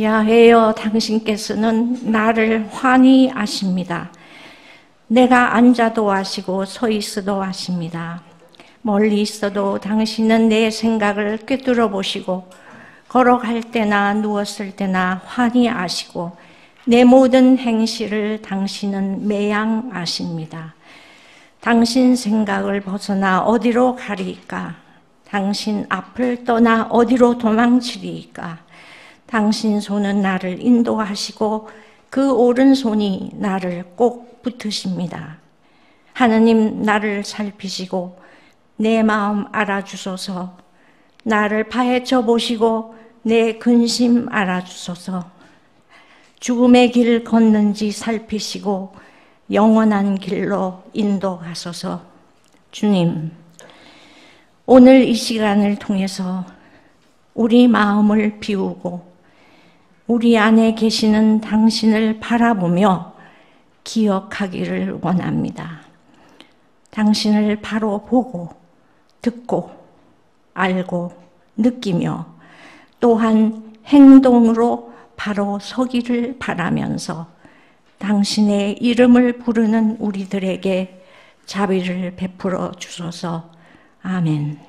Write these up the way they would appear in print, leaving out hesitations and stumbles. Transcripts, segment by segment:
야훼여 당신께서는 나를 환히 아십니다. 내가 앉아도 아시고 서 있어도 아십니다. 멀리 있어도 당신은 내 생각을 꿰뚫어 보시고 걸어갈 때나 누웠을 때나 환히 아시고 내 모든 행실을 당신은 매양 아십니다. 당신 생각을 벗어나 어디로 가리이까? 당신 앞을 떠나 어디로 도망치리이까? 당신 손은 나를 인도하시고 그 오른손이 나를 꼭 붙으십니다. 하느님, 나를 살피시고 내 마음 알아주소서. 나를 파헤쳐 보시고 내 근심 알아주소서. 죽음의 길 걷는지 살피시고 영원한 길로 인도하소서. 주님, 오늘 이 시간을 통해서 우리 마음을 비우고 우리 안에 계시는 당신을 바라보며 기억하기를 원합니다. 당신을 바로 보고 듣고 알고 느끼며 또한 행동으로 바로 서기를 바라면서 당신의 이름을 부르는 우리들에게 자비를 베풀어 주소서. 아멘.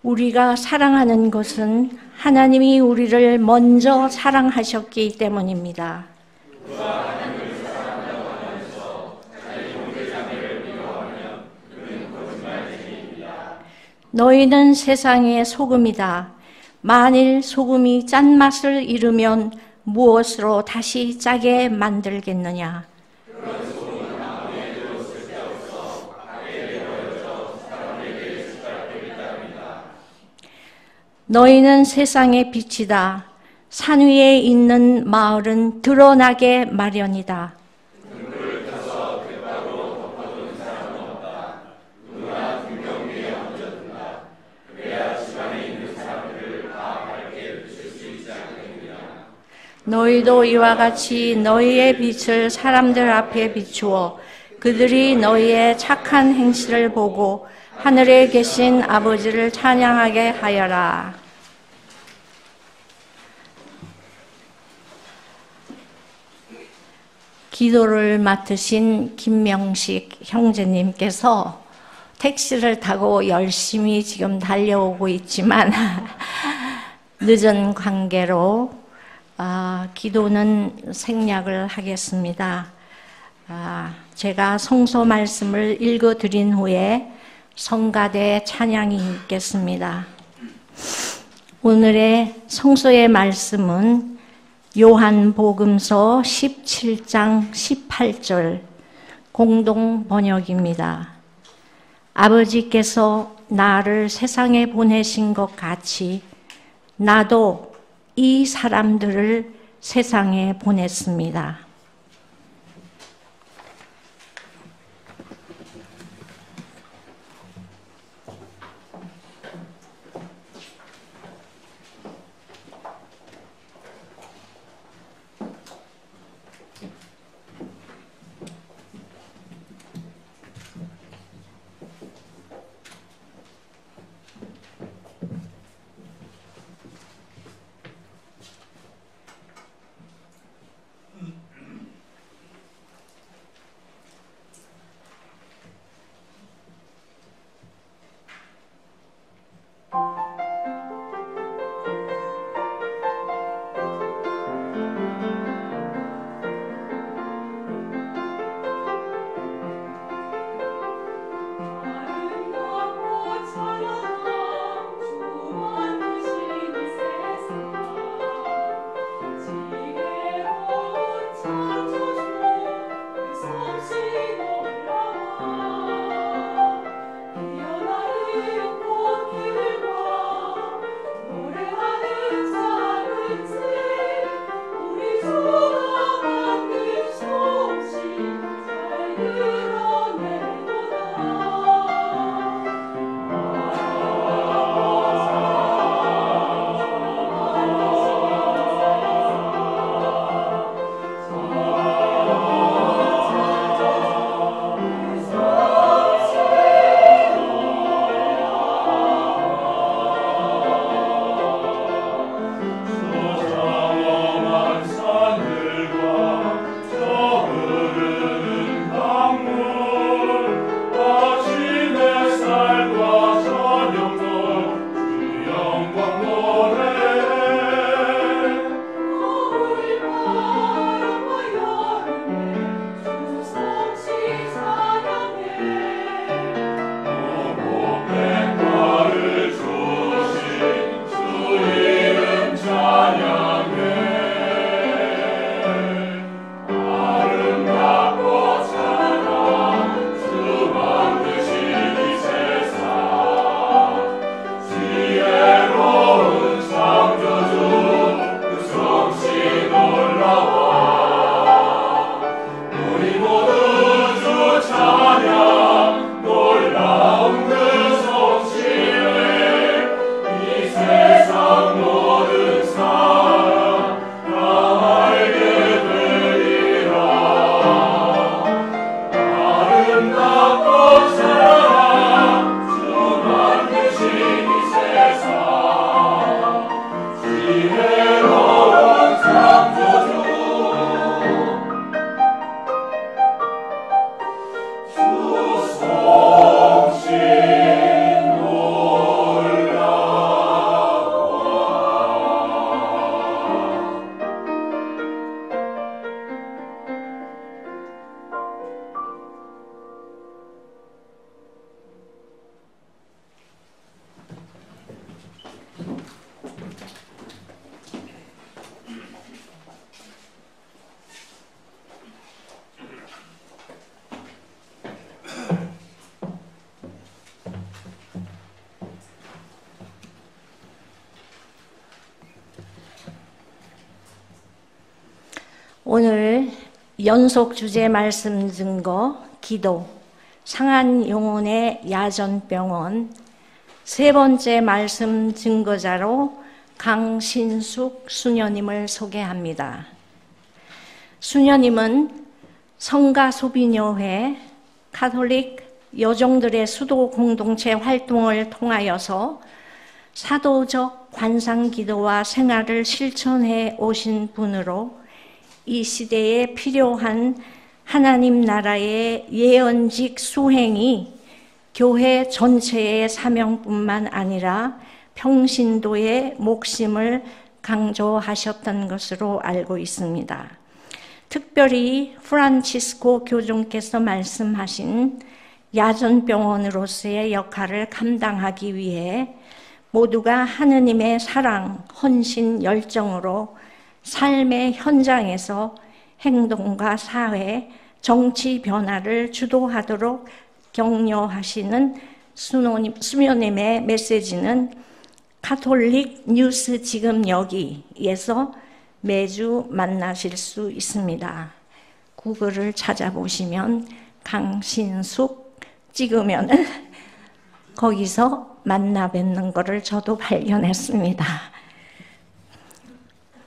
우리가 사랑하는 것은 하나님이 우리를 먼저 사랑하셨기 때문입니다. 너희는 세상의 소금이다. 만일 소금이 짠맛을 잃으면 무엇으로 다시 짜게 만들겠느냐? 너희는 세상의 빛이다. 산 위에 있는 마을은 드러나게 마련이다. 너희도 이와 같이 너희의 빛을 사람들 앞에 비추어 그들이 너희의 착한 행실을 보고 하늘에 계신 아버지를 찬양하게 하여라. 기도를 맡으신 김명식 형제님께서 택시를 타고 열심히 지금 달려오고 있지만 늦은 관계로 기도는 생략을 하겠습니다. 제가 성서 말씀을 읽어드린 후에 성가대 찬양이 있겠습니다. 오늘의 성서의 말씀은 요한복음서 17장 18절 공동 번역입니다. 아버지께서 나를 세상에 보내신 것 같이 나도 이 사람들을 세상에 보냈습니다. 오늘 연속 주제 말씀 증거, 기도, 상한 영혼의 야전병원, 세 번째 말씀 증거자로 강신숙 수녀님을 소개합니다. 수녀님은 성가소비녀회, 가톨릭 여종들의 수도 공동체 활동을 통하여서 사도적 관상기도와 생활을 실천해 오신 분으로 이 시대에 필요한 하나님 나라의 예언직 수행이 교회 전체의 사명뿐만 아니라 평신도의 목심을 강조하셨던 것으로 알고 있습니다. 특별히 프란치스코 교종께서 말씀하신 야전병원으로서의 역할을 감당하기 위해 모두가 하느님의 사랑, 헌신, 열정으로 삶의 현장에서 행동과 사회, 정치 변화를 주도하도록 격려하시는 수녀님의 메시지는 가톨릭 뉴스 지금 여기에서 매주 만나실 수 있습니다. 구글을 찾아보시면 강신숙 찍으면 거기서 만나 뵙는 것을 저도 발견했습니다.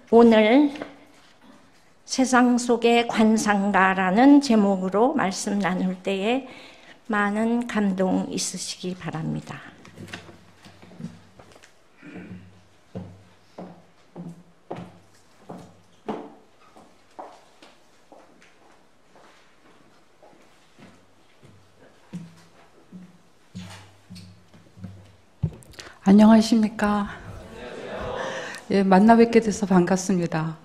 오늘 세상 속의 관상가라는 제목으로 말씀 나눌 때에 많은 감동 있으시기 바랍니다. 안녕하십니까? 예, 만나 뵙게 돼서 반갑습니다.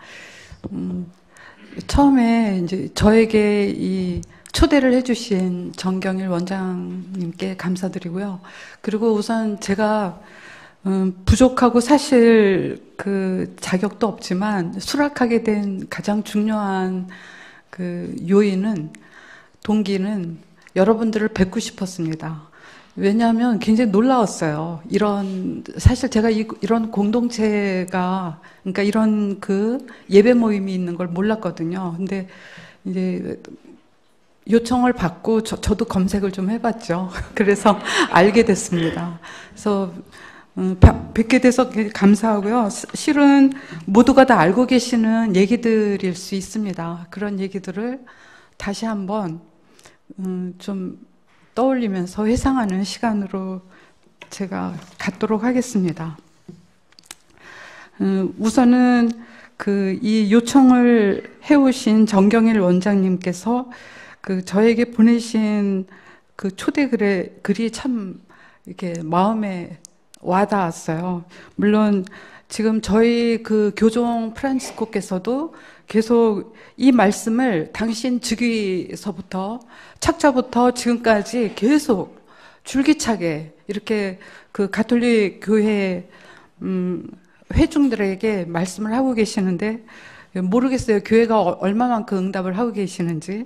처음에 이제 저에게 이 초대를 해주신 정경일 원장님께 감사드리고요. 그리고 우선 제가 부족하고 사실 그 자격도 없지만 수락하게 된 가장 중요한 그 요인은 동기는 여러분들을 뵙고 싶었습니다. 왜냐하면 굉장히 놀라웠어요. 사실 제가 이런 공동체가, 그러니까 이런 그 예배 모임이 있는 걸 몰랐거든요. 근데 이제 요청을 받고 저도 검색을 좀 해봤죠. 그래서 알게 됐습니다. 그래서 뵙게 돼서 감사하고요. 실은 모두가 다 알고 계시는 얘기들일 수 있습니다. 그런 얘기들을 다시 한번 좀 떠올리면서 회상하는 시간으로 제가 갖도록 하겠습니다. 우선은 이 요청을 해오신 정경일 원장님께서 저에게 보내신 그 초대 글이 참 이렇게 마음에 와닿았어요. 물론 지금 저희 그 교종 프란치스코께서도 계속 이 말씀을 당신 즉위서부터 착자부터 지금까지 계속 줄기차게 이렇게 그 가톨릭 교회 회중들에게 말씀을 하고 계시는데 모르겠어요. 교회가 얼마만큼 응답을 하고 계시는지.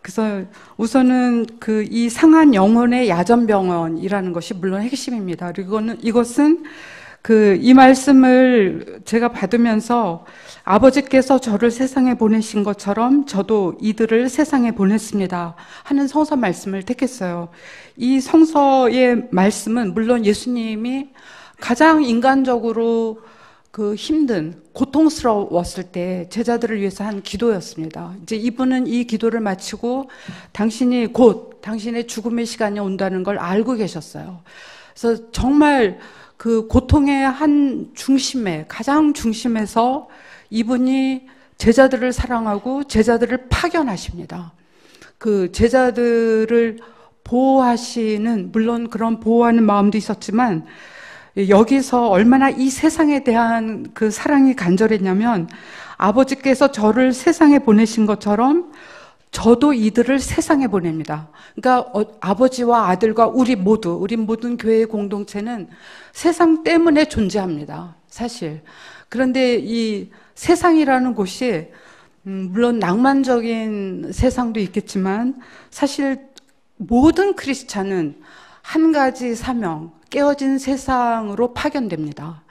그래서 우선은 이 상한 영혼의 야전병원이라는 것이 물론 핵심입니다. 그리고 이것은 이 말씀을 제가 받으면서 아버지께서 저를 세상에 보내신 것처럼 저도 이들을 세상에 보냈습니다 하는 성서 말씀을 택했어요. 이 성서의 말씀은 물론 예수님이 가장 인간적으로 힘든, 고통스러웠을 때 제자들을 위해서 한 기도였습니다. 이제 이분은 이 기도를 마치고 당신이 곧 당신의 죽음의 시간이 온다는 걸 알고 계셨어요. 그래서 정말 그 고통의 한 중심에, 가장 중심에서 이분이 제자들을 사랑하고 제자들을 파견하십니다. 그 제자들을 보호하시는, 물론 그런 보호하는 마음도 있었지만 여기서 얼마나 이 세상에 대한 그 사랑이 간절했냐면 아버지께서 저를 세상에 보내신 것처럼 저도 이들을 세상에 보냅니다. 그러니까 아버지와 아들과 우리 모든 교회의 공동체는 세상 때문에 존재합니다. 사실. 그런데 이 세상이라는 곳이 물론 낭만적인 세상도 있겠지만 사실 모든 크리스찬은 한 가지 사명, 깨어진 세상으로 파견됩니다.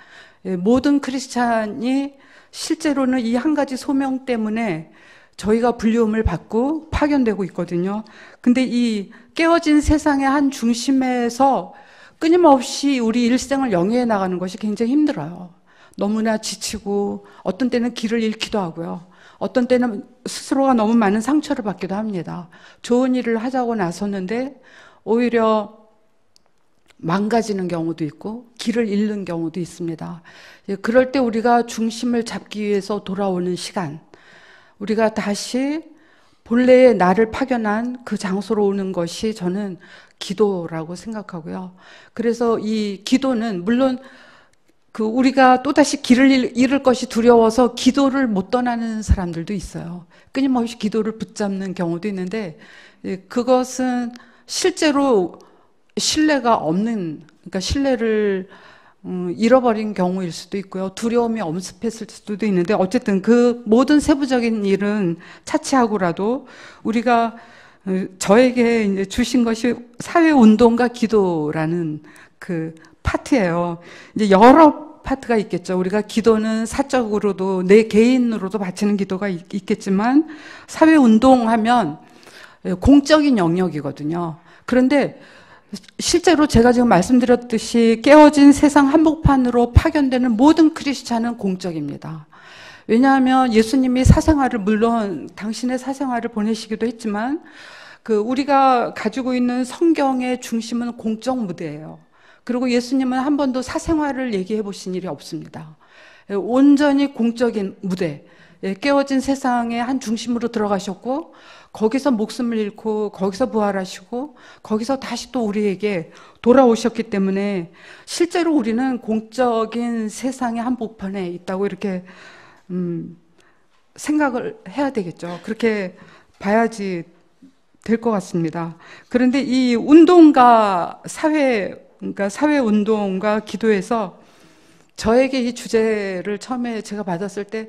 모든 크리스찬이 실제로는 이 한 가지 소명 때문에 저희가 불리움을 받고 파견되고 있거든요. 근데 이 깨어진 세상의 한 중심에서 끊임없이 우리 일생을 영위해 나가는 것이 굉장히 힘들어요. 너무나 지치고 어떤 때는 길을 잃기도 하고요. 어떤 때는 스스로가 너무 많은 상처를 받기도 합니다. 좋은 일을 하자고 나섰는데 오히려 망가지는 경우도 있고 길을 잃는 경우도 있습니다. 그럴 때 우리가 중심을 잡기 위해서 돌아오는 시간, 우리가 다시 본래의 나를 파견한 그 장소로 오는 것이 저는 기도라고 생각하고요. 그래서 이 기도는 물론 우리가 또다시 길을 잃을 것이 두려워서 기도를 못 떠나는 사람들도 있어요. 끊임없이 기도를 붙잡는 경우도 있는데, 그것은 실제로 신뢰가 없는, 그러니까 신뢰를 잃어버린 경우일 수도 있고요. 두려움이 엄습했을 수도 있는데, 어쨌든 그 모든 세부적인 일은 차치하고라도 우리가 저에게 이제 주신 것이 사회운동과 기도라는 그 파트예요. 이제 여러 파트가 있겠죠. 우리가 기도는 사적으로도 내 개인으로도 바치는 기도가 있겠지만 사회운동하면 공적인 영역이거든요. 그런데 실제로 제가 지금 말씀드렸듯이 깨어진 세상 한복판으로 파견되는 모든 크리스찬은 공적입니다. 왜냐하면 예수님이 사생활을, 물론 당신의 사생활을 보내시기도 했지만 우리가 가지고 있는 성경의 중심은 공적 무대예요. 그리고 예수님은 한 번도 사생활을 얘기해 보신 일이 없습니다. 온전히 공적인 무대, 깨어진 세상의 한 중심으로 들어가셨고 거기서 목숨을 잃고 거기서 부활하시고 거기서 다시 또 우리에게 돌아오셨기 때문에 실제로 우리는 공적인 세상의 한복판에 있다고 이렇게 생각을 해야 되겠죠. 그렇게 봐야지 될 것 같습니다. 그런데 이 운동과 그러니까 사회운동과 기도에서 저에게 이 주제를 처음에 제가 받았을 때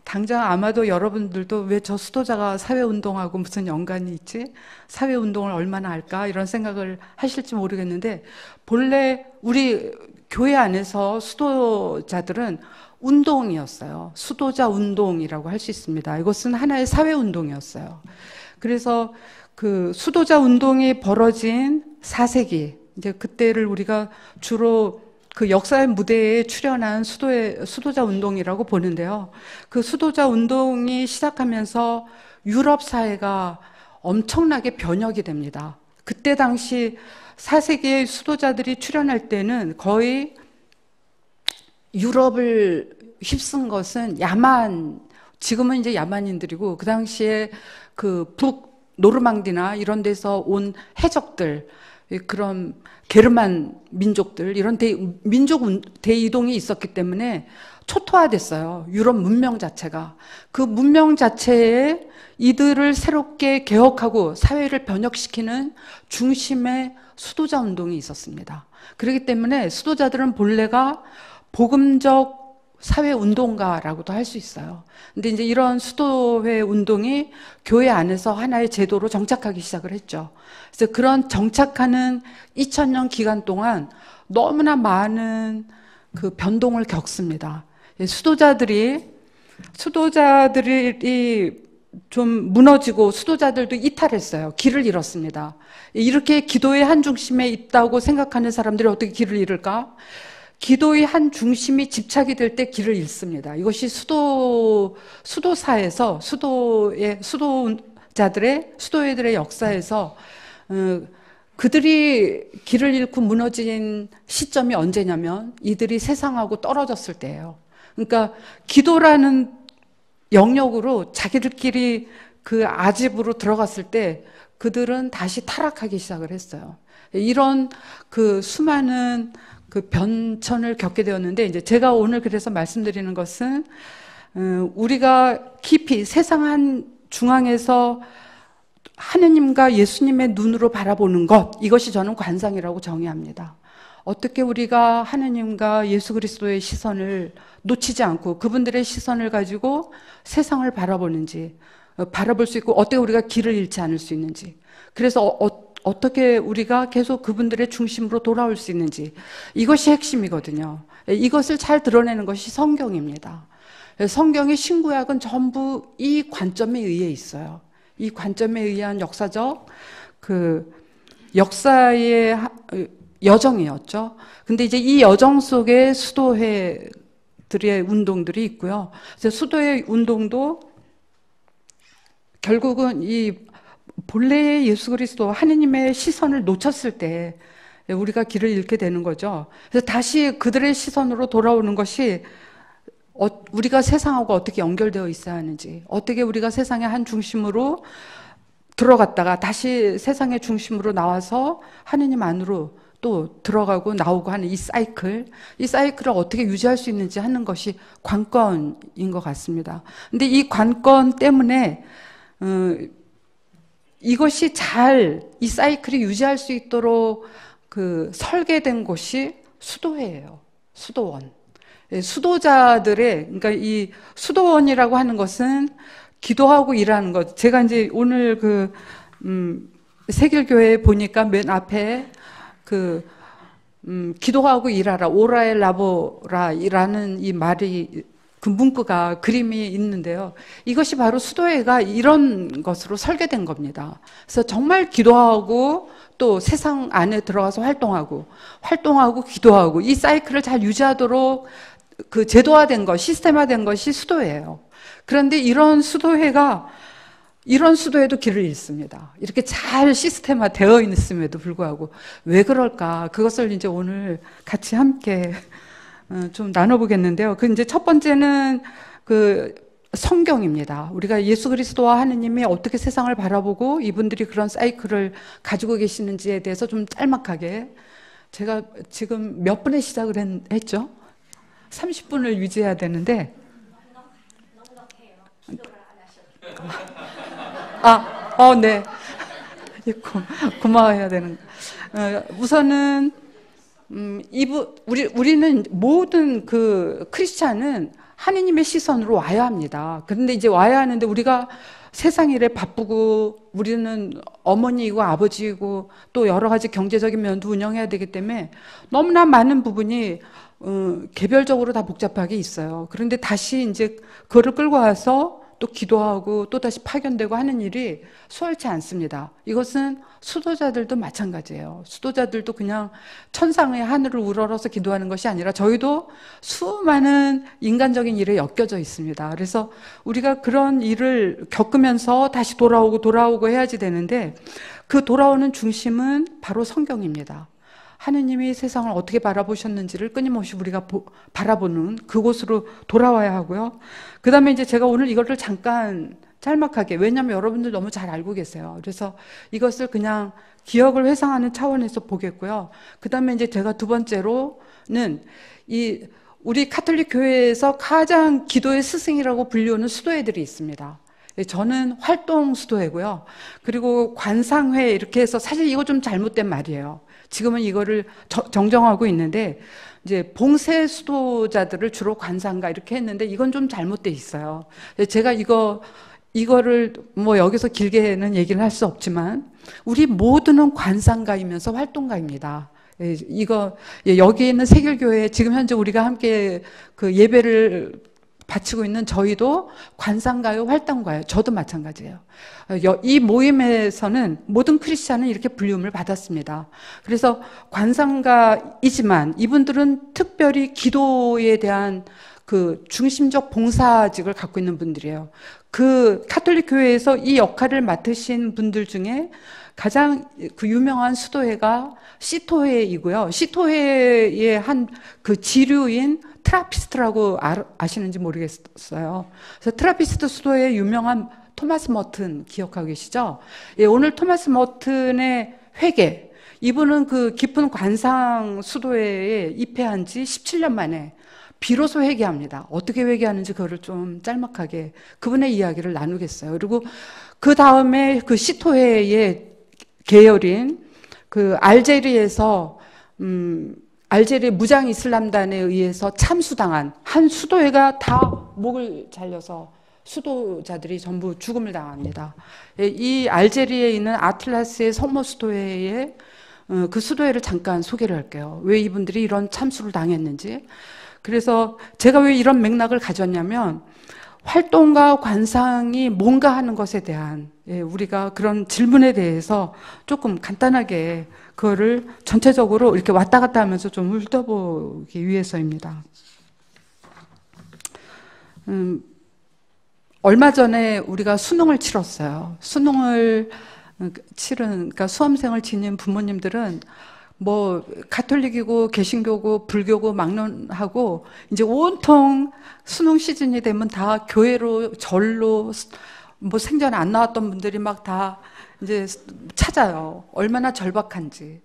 당장 아마도 여러분들도 왜 저 수도자가 사회운동하고 무슨 연관이 있지? 사회운동을 얼마나 할까? 이런 생각을 하실지 모르겠는데 본래 우리 교회 안에서 수도자들은 운동이었어요. 수도자 운동이라고 할 수 있습니다. 이것은 하나의 사회운동이었어요. 그래서 수도자 운동이 벌어진 4세기, 이제 그때를 우리가 주로 역사의 무대에 출연한 수도자 운동이라고 보는데요. 수도자 운동이 시작하면서 유럽 사회가 엄청나게 변혁이 됩니다. 그때 당시 4세기의 수도자들이 출연할 때는 거의 유럽을 휩쓴 것은 지금은 이제 야만인들이고 그 당시에 노르망디나 이런 데서 온 해적들, 그런 게르만 민족들, 이런 민족 대이동이 있었기 때문에 초토화됐어요. 유럽 문명 자체가. 그 문명 자체에 이들을 새롭게 개혁하고 사회를 변혁시키는 중심에 수도자 운동이 있었습니다. 그렇기 때문에 수도자들은 본래가 복음적 사회운동가라고도 할 수 있어요. 근데 이제 이런 수도회 운동이 교회 안에서 하나의 제도로 정착하기 시작을 했죠. 그래서 그런 정착하는 2000년 기간 동안 너무나 많은 변동을 겪습니다. 수도자들이 좀 무너지고 수도자들도 이탈했어요. 길을 잃었습니다. 이렇게 기도의 한 중심에 있다고 생각하는 사람들이 어떻게 길을 잃을까? 기도의 한 중심이 집착이 될 때 길을 잃습니다. 이것이 수도사에서 수도회들의 역사에서 그들이 길을 잃고 무너진 시점이 언제냐면 이들이 세상하고 떨어졌을 때예요. 그러니까 기도라는 영역으로 자기들끼리 아집으로 들어갔을 때 그들은 다시 타락하기 시작을 했어요. 이런 수많은 변천을 겪게 되었는데, 이제 제가 오늘 그래서 말씀드리는 것은 우리가 깊이 세상 한 중앙에서 하느님과 예수님의 눈으로 바라보는 것, 이것이 저는 관상이라고 정의합니다. 어떻게 우리가 하느님과 예수 그리스도의 시선을 놓치지 않고 그분들의 시선을 가지고 세상을 바라보는지, 바라볼 수 있고 어떻게 우리가 길을 잃지 않을 수 있는지, 그래서 어떻게 우리가 계속 그분들의 중심으로 돌아올 수 있는지, 이것이 핵심이거든요. 이것을 잘 드러내는 것이 성경입니다. 성경의 신구약은 전부 이 관점에 의해 있어요. 이 관점에 의한 역사적 역사의 여정이었죠. 근데 이제 이 여정 속에 수도회들의 운동들이 있고요. 그래서 수도회 운동도 결국은 이 본래의 예수 그리스도 하느님의 시선을 놓쳤을 때 우리가 길을 잃게 되는 거죠. 그래서 다시 그들의 시선으로 돌아오는 것이 우리가 세상하고 어떻게 연결되어 있어야 하는지, 어떻게 우리가 세상의 한 중심으로 들어갔다가 다시 세상의 중심으로 나와서 하느님 안으로 또 들어가고 나오고 하는 이 사이클을 어떻게 유지할 수 있는지 하는 것이 관건인 것 같습니다. 근데 이 관건 때문에 이것이 이 사이클이 유지할 수 있도록 설계된 곳이 수도회예요. 수도원. 수도자들의, 그러니까 이 수도원이라고 하는 것은 기도하고 일하는 것. 제가 이제 오늘 세길교회에 보니까 맨 앞에 기도하고 일하라, 오라에 라보라라는 이 말이, 문구가, 그림이 있는데요. 이것이 바로 수도회가 이런 것으로 설계된 겁니다. 그래서 정말 기도하고 또 세상 안에 들어가서 활동하고 기도하고 이 사이클을 잘 유지하도록 제도화된 것, 시스템화된 것이 수도회예요. 그런데 이런 수도회도 길을 잃습니다. 이렇게 잘 시스템화되어 있음에도 불구하고 왜 그럴까? 그것을 이제 오늘 같이 함께 좀 나눠보겠는데요. 이제 첫 번째는 성경입니다. 우리가 예수 그리스도와 하느님이 어떻게 세상을 바라보고 이분들이 그런 사이클을 가지고 계시는지에 대해서 좀 짤막하게, 제가 지금 몇 분에 시작을 했죠? 30분을 유지해야 되는데 네. 고마워해야 되는 우선은 우리는 모든 크리스찬은 하느님의 시선으로 와야 합니다. 그런데 이제 와야 하는데 우리가 세상 일에 바쁘고 우리는 어머니이고 아버지이고 또 여러 가지 경제적인 면도 운영해야 되기 때문에 너무나 많은 부분이 개별적으로 다 복잡하게 있어요. 그런데 다시 이제 그거를 끌고 와서 또 기도하고 또 다시 파견되고 하는 일이 수월치 않습니다. 이것은 수도자들도 마찬가지예요. 수도자들도 그냥 천상의 하늘을 우러러서 기도하는 것이 아니라 저희도 수많은 인간적인 일에 엮여져 있습니다. 그래서 우리가 그런 일을 겪으면서 다시 돌아오고 해야지 되는데 그 돌아오는 중심은 바로 성경입니다. 하느님이 세상을 어떻게 바라보셨는지를 끊임없이 우리가 바라보는 그곳으로 돌아와야 하고요. 그 다음에 이제 제가 오늘 이거를 잠깐 짤막하게, 왜냐하면 여러분들 너무 잘 알고 계세요. 그래서 이것을 그냥 기억을 회상하는 차원에서 보겠고요. 그 다음에 이제 제가 두 번째로는 우리 카톨릭 교회에서 가장 기도의 스승이라고 불리우는 수도회들이 있습니다. 저는 활동 수도회고요. 그리고 관상회 이렇게 해서, 사실 이거 좀 잘못된 말이에요. 지금은 이거를 정정하고 있는데 이제 봉쇄 수도자들을 주로 관상가 이렇게 했는데 이건 좀 잘못돼 있어요. 제가 이거를 뭐 여기서 길게는 얘기를 할 수 없지만 우리 모두는 관상가이면서 활동가입니다. 여기 있는 세길교회 지금 현재 우리가 함께 예배를 바치고 있는 저희도 관상가요, 활동가요. 저도 마찬가지예요. 이 모임에서는 모든 크리스찬은 이렇게 불리움을 받았습니다. 그래서 관상가이지만 이분들은 특별히 기도에 대한 중심적 봉사직을 갖고 있는 분들이에요. 카톨릭 교회에서 이 역할을 맡으신 분들 중에 가장 유명한 수도회가 시토회이고요. 시토회의 한 지류인 트라피스트라고 아시는지 모르겠어요. 그래서 트라피스트 수도회의 유명한 토마스 머튼 기억하고 계시죠? 예, 오늘 토마스 머튼의 회계, 이분은 깊은 관상 수도회에 입회한 지 17년 만에 비로소 회개합니다. 어떻게 회개하는지 그거를 좀 짤막하게 그분의 이야기를 나누겠어요. 그리고 그 다음에 시토회의 계열인 알제리에서 알제리 무장 이슬람단에 의해서 참수당한 한 수도회가 다 목을 잘려서 수도자들이 전부 죽음을 당합니다. 이 알제리에 있는 아틀라스의 성모 수도회의 그 수도회를 잠깐 소개를 할게요. 왜 이분들이 이런 참수를 당했는지. 그래서 제가 왜 이런 맥락을 가졌냐면 활동과 관상이 뭔가 하는 것에 대한 우리가 그런 질문에 대해서 조금 간단하게 그거를 전체적으로 이렇게 왔다 갔다 하면서 좀 훑어보기 위해서입니다. 얼마 전에 우리가 수능을 치렀어요. 수능을 그러니까 수험생을 지닌 부모님들은 뭐 가톨릭이고 개신교고 불교고 막론하고 이제 온통 수능 시즌이 되면 다 교회로 절로 뭐 생전 안 나왔던 분들이 막 다 이제 찾아요. 얼마나 절박한지.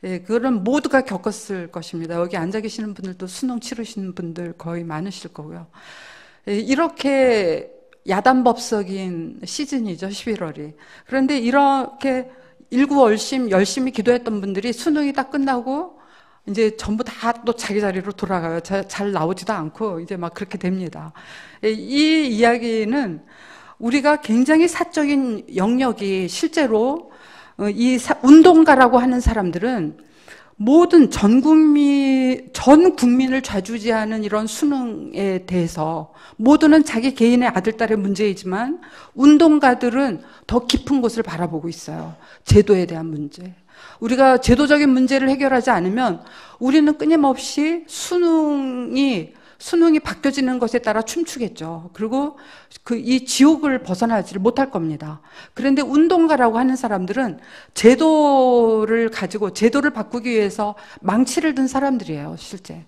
예, 그거는 모두가 겪었을 것입니다. 여기 앉아 계시는 분들도 수능 치르시는 분들 거의 많으실 거고요. 예, 이렇게 야단법석인 시즌이죠, 11월이. 그런데 이렇게 일구월심 열심히 기도했던 분들이 수능이 딱 끝나고 이제 전부 다 또 자기 자리로 돌아가요. 잘 나오지도 않고 이제 막 그렇게 됩니다. 이 이야기는 우리가 굉장히 사적인 영역이 실제로 운동가라고 하는 사람들은 모든 전 국민을 좌지우지하는 이런 수능에 대해서 모두는 자기 개인의 아들, 딸의 문제이지만 운동가들은 더 깊은 곳을 바라보고 있어요. 제도에 대한 문제. 우리가 제도적인 문제를 해결하지 않으면 우리는 끊임없이 수능이 바뀌어지는 것에 따라 춤추겠죠. 그리고 이 지옥을 벗어나지를 못할 겁니다. 그런데 운동가라고 하는 사람들은 제도를 바꾸기 위해서 망치를 든 사람들이에요, 실제.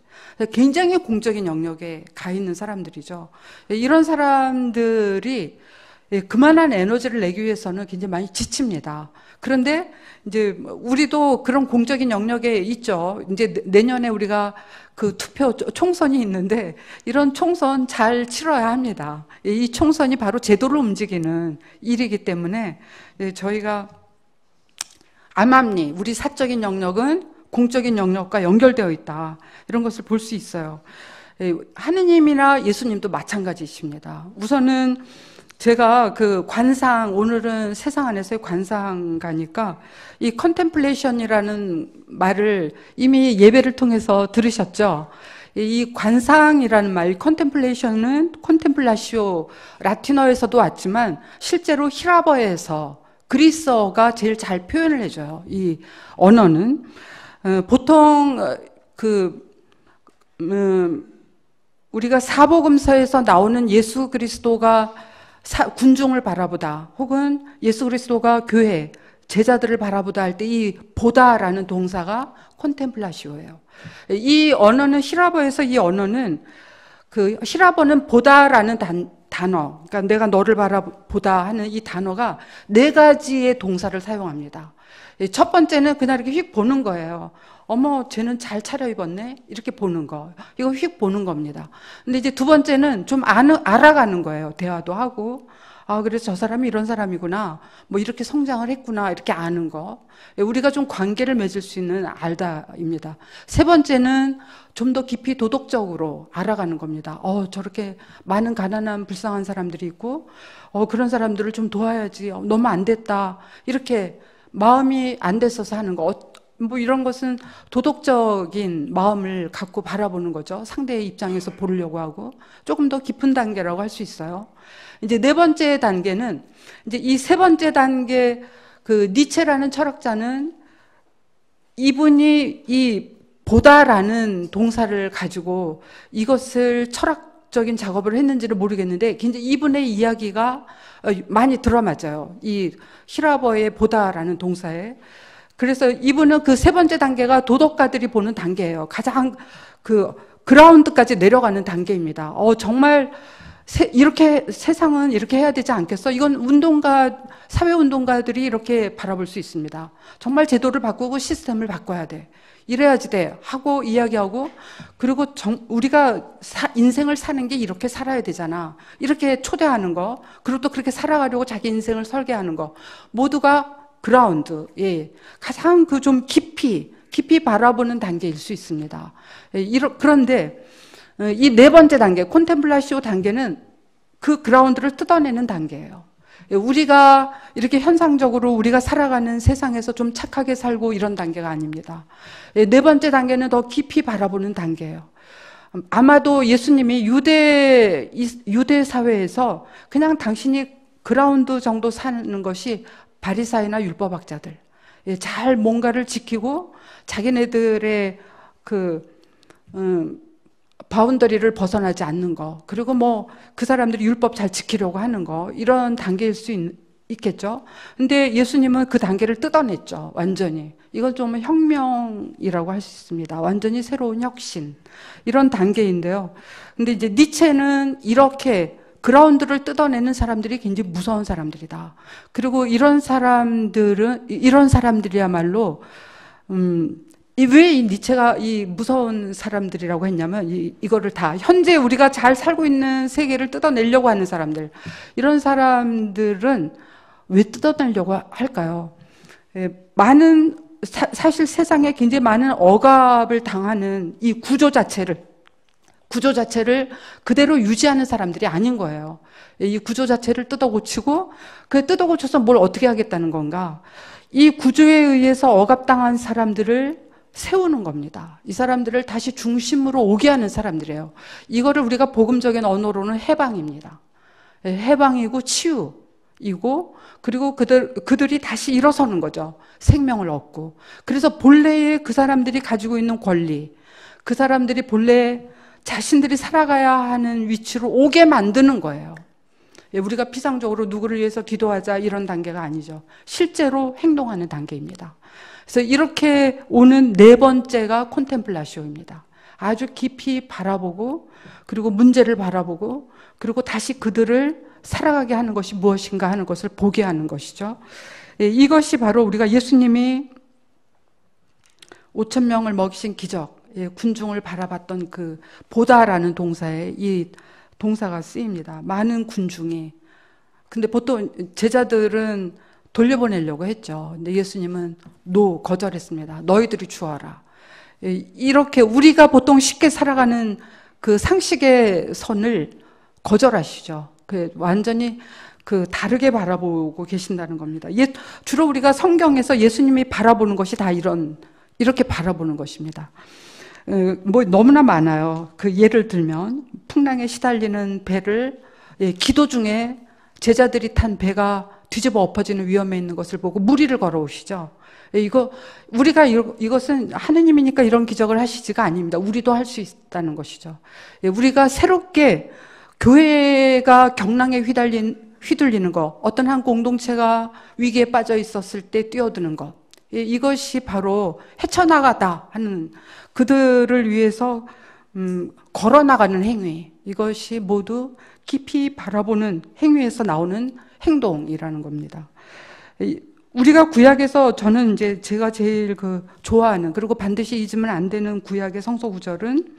굉장히 공적인 영역에 가 있는 사람들이죠. 이런 사람들이 그만한 에너지를 내기 위해서는 굉장히 많이 지칩니다. 그런데 이제 우리도 그런 공적인 영역에 있죠. 이제 내년에 우리가 그 투표 총선이 있는데 이런 총선 잘 치러야 합니다. 이 총선이 바로 제도를 움직이는 일이기 때문에 저희가 암암리 우리 사적인 영역은 공적인 영역과 연결되어 있다. 이런 것을 볼 수 있어요. 하느님이나 예수님도 마찬가지십니다. 우선은 제가 그 관상, 오늘은 세상 안에서의 관상가니까 이 컨템플레이션이라는 말을 이미 예배를 통해서 들으셨죠? 이 관상이라는 말, 컨템플레이션은 콘템플라시오, 라틴어에서도 왔지만 실제로 히라버에서 그리스어가 제일 잘 표현을 해줘요. 이 언어는. 보통 우리가 사복음서에서 나오는 예수 그리스도가 군중을 바라보다 혹은 예수 그리스도가 교회 제자들을 바라보다 할 때 이 보다라는 동사가 콘템플라시오예요. 이 언어는 히라버에서 이 언어는 히라버는 보다라는 단어, 그러니까 내가 너를 바라보다 하는 이 단어가 4가지의 동사를 사용합니다. 첫 번째는 그날 이렇게 휙 보는 거예요. 어머, 쟤는 잘 차려입었네? 이렇게 보는 거. 이거 휙 보는 겁니다. 근데 이제 두 번째는 좀 알아가는 거예요. 대화도 하고. 아, 그래서 저 사람이 이런 사람이구나. 뭐 이렇게 성장을 했구나. 이렇게 아는 거. 우리가 좀 관계를 맺을 수 있는 알다입니다. 세 번째는 좀 더 깊이 도덕적으로 알아가는 겁니다. 저렇게 많은 가난한 불쌍한 사람들이 있고, 그런 사람들을 좀 도와야지. 너무 안 됐다. 이렇게 마음이 안 됐어서 하는 거. 뭐 이런 것은 도덕적인 마음을 갖고 바라보는 거죠. 상대의 입장에서 보려고 하고 조금 더 깊은 단계라고 할 수 있어요. 이제 4번째 단계는 이제 이 3번째 단계 니체라는 철학자는 이분이 이 보다라는 동사를 가지고 이것을 철학적인 작업을 했는지를 모르겠는데 굉장히 이분의 이야기가 많이 들어맞아요. 이 히라버의 보다라는 동사에. 그래서 이분은 그 3번째 단계가 도덕가들이 보는 단계예요. 가장 그라운드까지 내려가는 단계입니다. 정말 이렇게 세상은 이렇게 해야 되지 않겠어? 이건 사회운동가들이 이렇게 바라볼 수 있습니다. 정말 제도를 바꾸고 시스템을 바꿔야 돼. 이래야지 돼. 하고 이야기하고 그리고 우리가 인생을 사는 게 이렇게 살아야 되잖아. 이렇게 초대하는 거. 그리고 또 그렇게 살아가려고 자기 인생을 설계하는 거. 모두가 그라운드, 가장 좀 깊이 바라보는 단계일 수 있습니다. 그런데 이 4번째 단계, 콘템플라시오 단계는 그 그라운드를 뜯어내는 단계예요. 우리가 이렇게 현상적으로 우리가 살아가는 세상에서 좀 착하게 살고 이런 단계가 아닙니다. 4번째 단계는 더 깊이 바라보는 단계예요. 아마도 예수님이 유대 사회에서 그냥 당신이 그라운드 정도 사는 것이 바리사이나 율법학자들, 잘 뭔가를 지키고 자기네들의 바운더리를 벗어나지 않는 거, 그리고 뭐 그 사람들이 율법 잘 지키려고 하는 거, 이런 단계일 수 있겠죠. 근데 예수님은 그 단계를 뜯어냈죠. 완전히. 이건 좀 혁명이라고 할 수 있습니다. 완전히 새로운 혁신. 이런 단계인데요. 근데 이제 니체는 이렇게 그라운드를 뜯어내는 사람들이 굉장히 무서운 사람들이다. 그리고 이런 사람들이야말로, 왜 이 니체가 이 무서운 사람들이라고 했냐면, 이거를 다, 현재 우리가 잘 살고 있는 세계를 뜯어내려고 하는 사람들. 이런 사람들은 왜 뜯어내려고 할까요? 사실 세상에 굉장히 많은 억압을 당하는 이 구조 자체를 그대로 유지하는 사람들이 아닌 거예요. 이 구조 자체를 뜯어고치고, 뜯어고쳐서 뭘 어떻게 하겠다는 건가? 이 구조에 의해서 억압당한 사람들을 세우는 겁니다. 이 사람들을 다시 중심으로 오게 하는 사람들이에요. 이거를 우리가 복음적인 언어로는 해방입니다. 해방이고 치유이고, 그리고 그들이 다시 일어서는 거죠. 생명을 얻고. 그래서 본래의 그 사람들이 가지고 있는 권리, 그 사람들이 본래 자신들이 살아가야 하는 위치로 오게 만드는 거예요. 우리가 피상적으로 누구를 위해서 기도하자 이런 단계가 아니죠. 실제로 행동하는 단계입니다. 그래서 이렇게 오는 네 번째가 콘템플라시오입니다. 아주 깊이 바라보고, 그리고 문제를 바라보고, 그리고 다시 그들을 살아가게 하는 것이 무엇인가 하는 것을 보게 하는 것이죠. 이것이 바로 우리가 예수님이 5,000명을 먹이신 기적, 군중을 바라봤던 그 보다라는 동사에 이 동사가 쓰입니다. 많은 군중이. 근데 보통 제자들은 돌려보내려고 했죠. 근데 예수님은 거절했습니다. 너희들이 주어라. 이렇게 우리가 보통 쉽게 살아가는 그 상식의 선을 거절하시죠. 완전히 다르게 바라보고 계신다는 겁니다. 주로 우리가 성경에서 예수님이 바라보는 것이 다 이렇게 바라보는 것입니다. 뭐 너무나 많아요. 예를 들면 풍랑에 시달리는 배를 기도 중에 제자들이 탄 배가 뒤집어 엎어지는 위험에 있는 것을 보고 무리를 걸어오시죠. 이것은 하느님이니까 이런 기적을 하시지가 아닙니다. 우리도 할 수 있다는 것이죠. 우리가 새롭게 교회가 경랑에 휘둘리는 것, 어떤 한 공동체가 위기에 빠져 있었을 때 뛰어드는 것, 이것이 바로 헤쳐나가다 하는 그들을 위해서 걸어나가는 행위, 이것이 모두 깊이 바라보는 행위에서 나오는 행동이라는 겁니다. 우리가 구약에서 저는 이제 제가 제일 좋아하는, 그리고 반드시 잊으면 안 되는 구약의 성서 구절은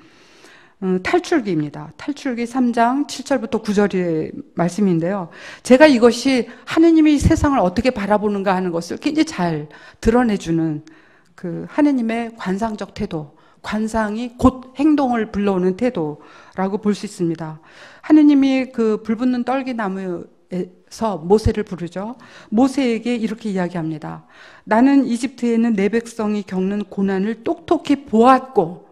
탈출기입니다. 탈출기 3장 7절부터 9절의 말씀인데요. 제가 이것이 하느님이 세상을 어떻게 바라보는가 하는 것을 굉장히 잘 드러내주는 하느님의 관상적 태도, 관상이 곧 행동을 불러오는 태도라고 볼 수 있습니다. 하느님이 불붙는 떨기나무에서 모세를 부르죠. 모세에게 이렇게 이야기합니다. 나는 이집트에 있는 내 백성이 겪는 고난을 똑똑히 보았고,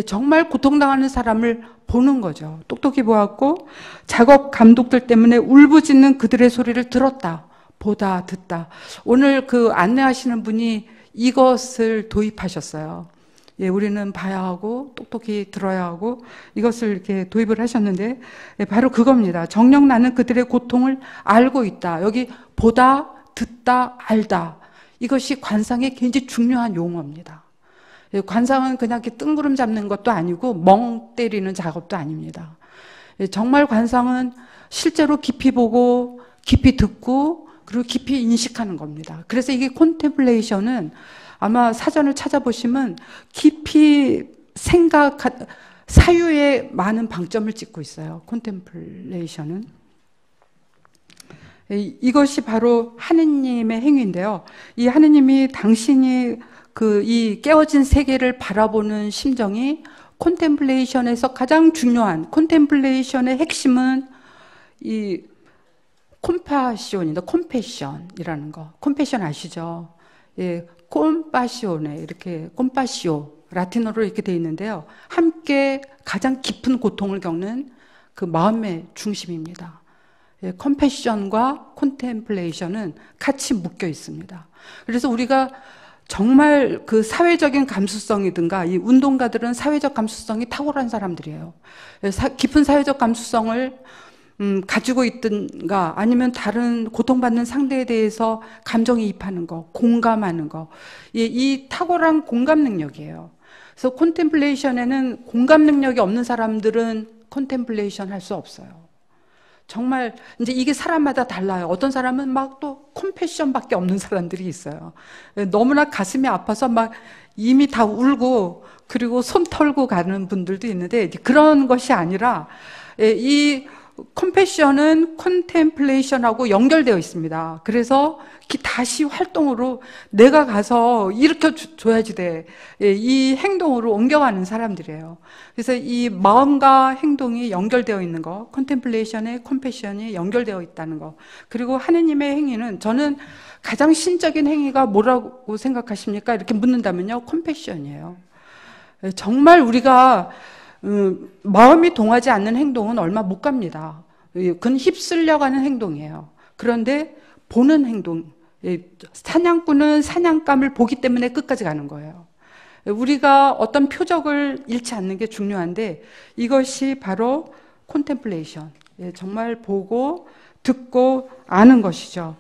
정말 고통당하는 사람을 보는 거죠. 똑똑히 보았고, 작업 감독들 때문에 울부짖는 그들의 소리를 들었다, 보다, 듣다. 오늘 안내하시는 분이 이것을 도입하셨어요. 우리는 봐야 하고 똑똑히 들어야 하고 이것을 이렇게 도입을 하셨는데, 바로 그겁니다. 정녕 나는 그들의 고통을 알고 있다. 여기 보다, 듣다, 알다. 이것이 관상의 굉장히 중요한 용어입니다. 관상은 그냥 이렇게 뜬구름 잡는 것도 아니고 멍 때리는 작업도 아닙니다. 정말 관상은 실제로 깊이 보고 깊이 듣고 그리고 깊이 인식하는 겁니다. 그래서 이게 콘템플레이션은 아마 사전을 찾아보시면 깊이 사유에 많은 방점을 찍고 있어요. 콘템플레이션은. 이것이 바로 하느님의 행위인데요. 이 하느님이 당신이 이 깨어진 세계를 바라보는 심정이 콘템플레이션에서 가장 중요한, 콘템플레이션의 핵심은 이 콤파시온입니다. 콤패션이라는 거. 콤패션 아시죠? 콤파시오네, 이렇게 콤파시오. 라틴어로 이렇게 되어 있는데요. 함께 가장 깊은 고통을 겪는 그 마음의 중심입니다. 컴패션과 콘템플레이션은 같이 묶여 있습니다. 그래서 우리가 정말 그 사회적인 감수성이든가, 이 운동가들은 사회적 감수성이 탁월한 사람들이에요. 깊은 사회적 감수성을 가지고 있든가, 아니면 다른 고통받는 상대에 대해서 감정이입하는 거, 공감하는 거, 이 탁월한 공감 능력이에요. 그래서 콘템플레이션에는 공감 능력이 없는 사람들은 콘템플레이션 할 수 없어요. 정말 이제 이게 사람마다 달라요. 어떤 사람은 막 또 컴패션밖에 없는 사람들이 있어요. 너무나 가슴이 아파서 막 이미 다 울고 그리고 손 털고 가는 분들도 있는데, 그런 것이 아니라 이 컴패션은 콘템플레이션하고 연결되어 있습니다. 그래서 다시 활동으로 내가 가서 일으켜줘야지 돼. 이 행동으로 옮겨가는 사람들이에요. 그래서 이 마음과 행동이 연결되어 있는 거, 콘템플레이션에 컴패션이 연결되어 있다는 거. 그리고 하느님의 행위는, 저는 가장 신적인 행위가 뭐라고 생각하십니까? 이렇게 묻는다면요, 컴패션이에요. 정말 우리가 마음이 동하지 않는 행동은 얼마 못 갑니다. 그건 휩쓸려가는 행동이에요. 그런데 보는 행동, 사냥꾼은 사냥감을 보기 때문에 끝까지 가는 거예요. 우리가 어떤 표적을 잃지 않는 게 중요한데, 이것이 바로 콘템플레이션, 정말 보고 듣고 아는 것이죠.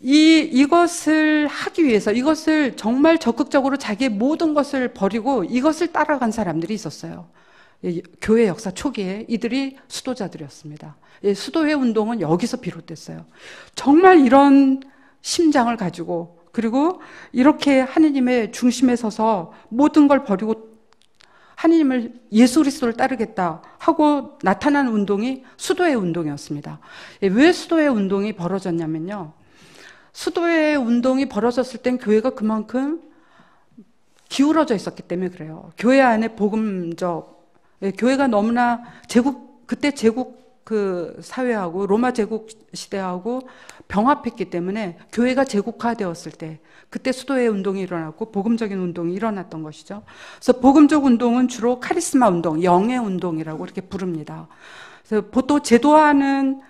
이것을 하기 위해서, 이것을 정말 적극적으로 자기의 모든 것을 버리고 이것을 따라간 사람들이 있었어요. 교회 역사 초기에 이들이 수도자들이었습니다. 수도회 운동은 여기서 비롯됐어요. 정말 이런 심장을 가지고, 그리고 이렇게 하느님의 중심에 서서 모든 걸 버리고 하느님을, 예수 그리스도를 따르겠다 하고 나타난 운동이 수도회 운동이었습니다. 왜 수도회 운동이 벌어졌냐면요, 수도회 운동이 벌어졌을 땐 교회가 그만큼 기울어져 있었기 때문에 그래요. 교회 안에 교회가 너무나 그때 제국 그 사회하고 로마 제국 시대하고 병합했기 때문에 교회가 제국화되었을 때, 그때 수도회 운동이 일어났고 복음적인 운동이 일어났던 것이죠. 그래서 복음적 운동은 주로 카리스마 운동, 영의 운동이라고 이렇게 부릅니다. 그래서 보통 제도화는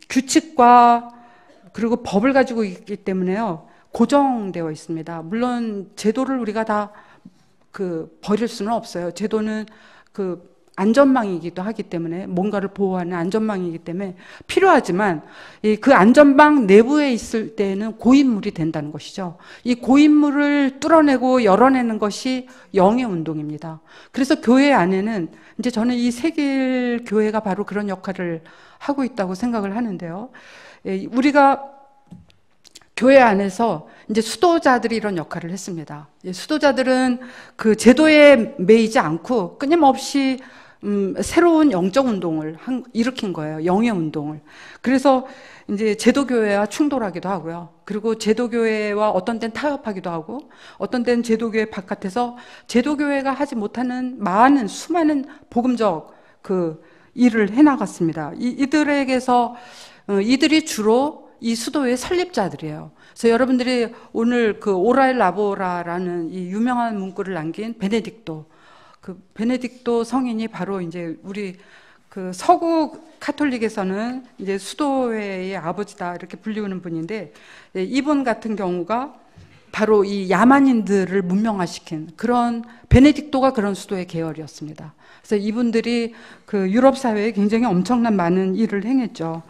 규칙과 그리고 법을 가지고 있기 때문에요, 고정되어 있습니다. 물론 제도를 우리가 다 버릴 수는 없어요. 제도는 안전망이기도 하기 때문에, 뭔가를 보호하는 안전망이기 때문에 필요하지만, 그 안전망 내부에 있을 때는 고인물이 된다는 것이죠. 이 고인물을 뚫어내고 열어내는 것이 영의 운동입니다. 그래서 교회 안에는, 이제 저는 이 세길 교회가 바로 그런 역할을 하고 있다고 생각을 하는데요. 우리가 교회 안에서 이제 수도자들이 이런 역할을 했습니다. 수도자들은 그 제도에 매이지 않고 끊임없이 새로운 영적 운동을 일으킨 거예요. 영의 운동을. 그래서 이제 제도교회와 충돌하기도 하고요. 그리고 제도교회와 어떤 때는 타협하기도 하고, 어떤 때는 제도교회 바깥에서 제도교회가 하지 못하는 수많은 복음적 일을 해나갔습니다. 이들이 주로 이 수도의 설립자들이에요. 그래서 여러분들이 오늘 오라일 라보라라는 이 유명한 문구를 남긴 베네딕토 성인이 바로 이제 우리 서구 카톨릭에서는 이제 수도회의 아버지다 이렇게 불리우는 분인데, 이분 같은 경우가 바로 이 야만인들을 문명화시킨 베네딕토가 그런 수도의 계열이었습니다. 그래서 이분들이 유럽 사회에 굉장히 엄청난 많은 일을 행했죠.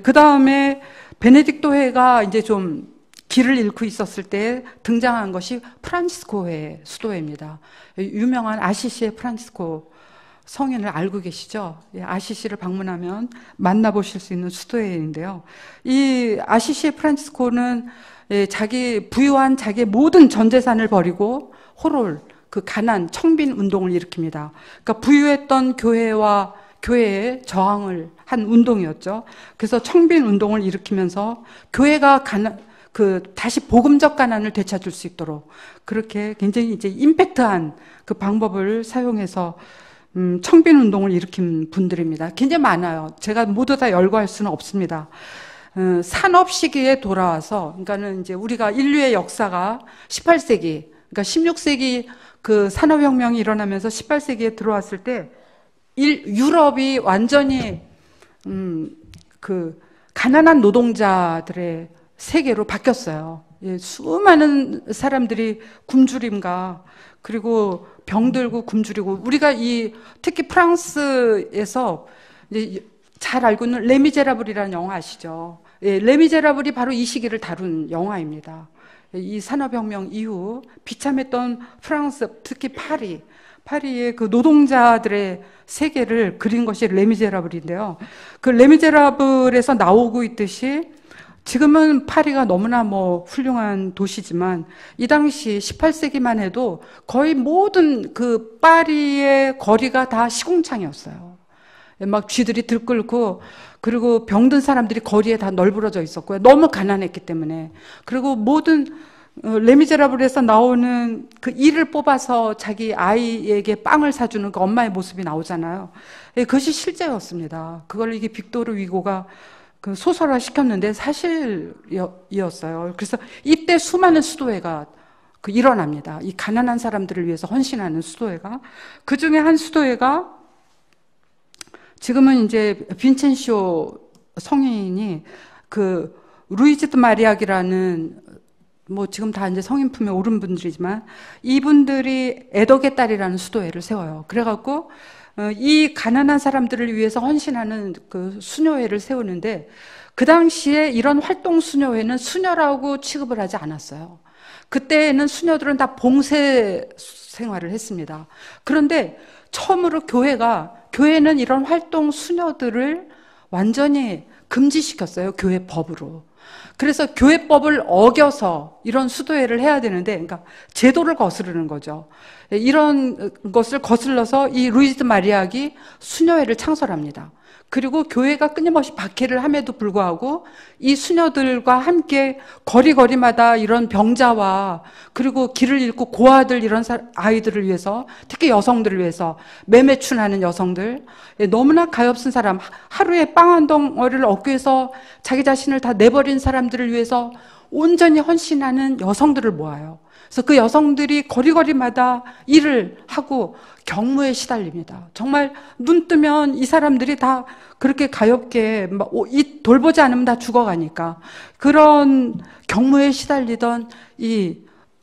그 다음에 베네딕토회가 이제 좀 길을 잃고 있었을 때 등장한 것이 프란치스코회 수도회입니다. 유명한 아시시의 프란치스코 성인을 알고 계시죠? 아시시를 방문하면 만나보실 수 있는 수도회인데요. 이 아시시의 프란치스코는 부유한 자기의 모든 전 재산을 버리고 호롤, 가난, 청빈 운동을 일으킵니다. 그러니까 부유했던 교회에 저항을 한 운동이었죠. 그래서 청빈 운동을 일으키면서 교회가 다시 복음적 가난을 되찾을 수 있도록 그렇게 굉장히 이제 임팩트한 방법을 사용해서 청빈 운동을 일으킨 분들입니다. 굉장히 많아요. 제가 모두 다 열거할 수는 없습니다. 산업 시기에 돌아와서, 그러니까는 이제 우리가 인류의 역사가 18세기, 그러니까 16세기 그 산업혁명이 일어나면서 18세기에 들어왔을 때 유럽이 완전히 그 가난한 노동자들의 세계로 바뀌었어요. 예, 수많은 사람들이 굶주림과 그리고 병들고 굶주리고 우리가 특히 프랑스에서 이제 잘 알고 있는 레미제라블이라는 영화 아시죠? 예, 레미제라블이 바로 이 시기를 다룬 영화입니다. 이 산업혁명 이후 비참했던 프랑스, 특히 파리의 그 노동자들의 세계를 그린 것이 레미제라블인데요. 그 레미제라블에서 나오고 있듯이 지금은 파리가 너무나 훌륭한 도시지만 이 당시 18세기만 해도 거의 모든 그 파리의 거리가 다 시궁창이었어요. 막 쥐들이 들끓고 그리고 병든 사람들이 거리에 다 널브러져 있었고요. 너무 가난했기 때문에. 그리고 모든 레미제라블에서 나오는 그 이를 뽑아서 자기 아이에게 빵을 사주는 그 엄마의 모습이 나오잖아요. 그것이 실제였습니다. 그걸 이게 빅토르 위고가 그 소설화 시켰는데 사실이었어요. 그래서 이때 수많은 수도회가 일어납니다. 이 가난한 사람들을 위해서 헌신하는 수도회가. 그 중에 한 수도회가 지금은 이제 빈첸시오 성인이 그 루이지드 마리악이라는 지금 다 이제 성인품에 오른 분들이지만 이분들이 애덕의 딸이라는 수도회를 세워요. 그래갖고 이 가난한 사람들을 위해서 헌신하는 그 수녀회를 세우는데 그 당시에 이런 활동 수녀회는 수녀라고 취급을 하지 않았어요. 그때는 수녀들은 다 봉쇄 생활을 했습니다. 그런데 처음으로 교회는 이런 활동 수녀들을 완전히 금지시켰어요. 교회 법으로. 그래서 교회법을 어겨서 이런 수도회를 해야 되는데, 그러니까 제도를 거스르는 거죠. 이런 것을 거슬러서 이 루이지드 마리악이 수녀회를 창설합니다. 그리고 교회가 끊임없이 박해를 함에도 불구하고 이 수녀들과 함께 거리마다 이런 병자와 그리고 길을 잃고 고아들 이런 아이들을 위해서 특히 여성들을 위해서 매매춘하는 여성들 너무나 가엾은 사람 하루에 빵 한 덩어리를 얻기 위해서 자기 자신을 다 내버린 사람들을 위해서 온전히 헌신하는 여성들을 모아요. 그래서 그 여성들이 거리마다 일을 하고 경무에 시달립니다. 정말 눈 뜨면 이 사람들이 다 그렇게 가엾게 돌보지 않으면 다 죽어가니까 그런 경무에 시달리던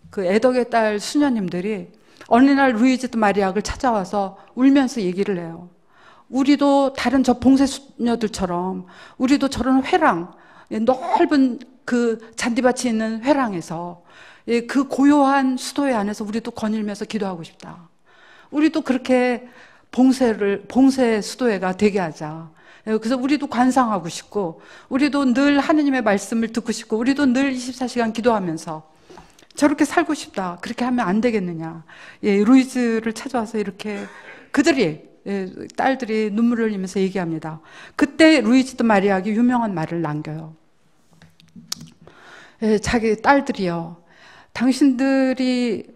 그 애덕의 딸 수녀님들이 어느 날 루이지드 마리악을 찾아와서 울면서 얘기를 해요. 우리도 다른 저 봉쇄 수녀들처럼 우리도 저런 회랑 넓은 그 잔디밭이 있는 회랑에서 그 고요한 수도회 안에서 우리도 거닐면서 기도하고 싶다. 우리도 그렇게 봉쇄 수도회가 되게 하자. 그래서 우리도 관상하고 싶고, 우리도 늘 하느님의 말씀을 듣고 싶고, 우리도 늘 24시간 기도하면서 저렇게 살고 싶다. 그렇게 하면 안 되겠느냐. 루이즈를 찾아와서 이렇게 딸들이 눈물을 흘리면서 얘기합니다. 그때 루이지드 마리악이 유명한 말을 남겨요. 자기 딸들이요. 당신들이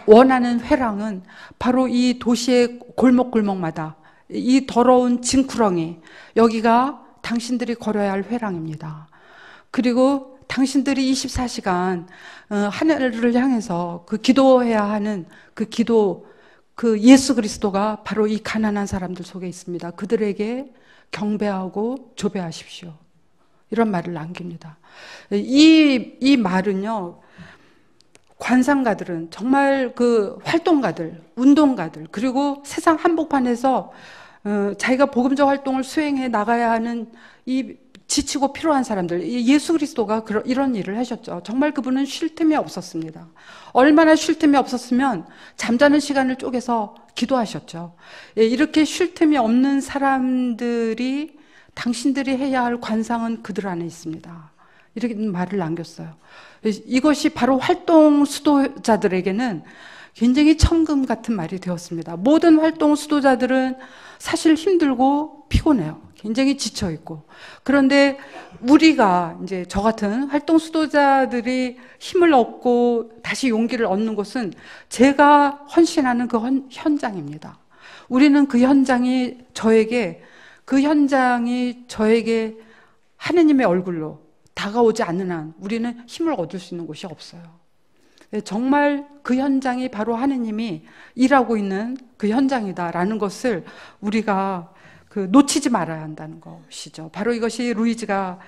원하는 회랑은 바로 이 도시의 골목마다 이 더러운 짐쿠렁이 여기가 당신들이 걸어야 할 회랑입니다. 그리고 당신들이 24시간 하늘을 향해서 그 기도해야 하는 그 예수 그리스도가 바로 이 가난한 사람들 속에 있습니다. 그들에게 경배하고 조배하십시오. 이런 말을 남깁니다. 이 말은요, 관상가들은 정말 그 활동가들, 운동가들, 그리고 세상 한복판에서 자기가 복음적 활동을 수행해 나가야 하는 이 지치고 피로한 사람들, 예수 그리스도가 이런 일을 하셨죠. 정말 그분은 쉴 틈이 없었습니다. 얼마나 쉴 틈이 없었으면 잠자는 시간을 쪼개서 기도하셨죠. 이렇게 쉴 틈이 없는 사람들이 당신들이 해야 할 관상은 그들 안에 있습니다. 이렇게 말을 남겼어요. 이것이 바로 활동 수도자들에게는 굉장히 천금 같은 말이 되었습니다. 모든 활동 수도자들은 사실 힘들고 피곤해요. 굉장히 지쳐있고. 그런데 우리가 이제 저 같은 활동 수도자들이 힘을 얻고 다시 용기를 얻는 것은 제가 헌신하는 그 현장입니다. 우리는 그 현장이 저에게 하느님의 얼굴로 다가오지 않는 한 우리는 힘을 얻을 수 있는 곳이 없어요. 정말 그 현장이 바로 하느님이 일하고 있는 그 현장이다라는 것을 우리가 놓치지 말아야 한다는 것이죠. 바로 이것이 루이지가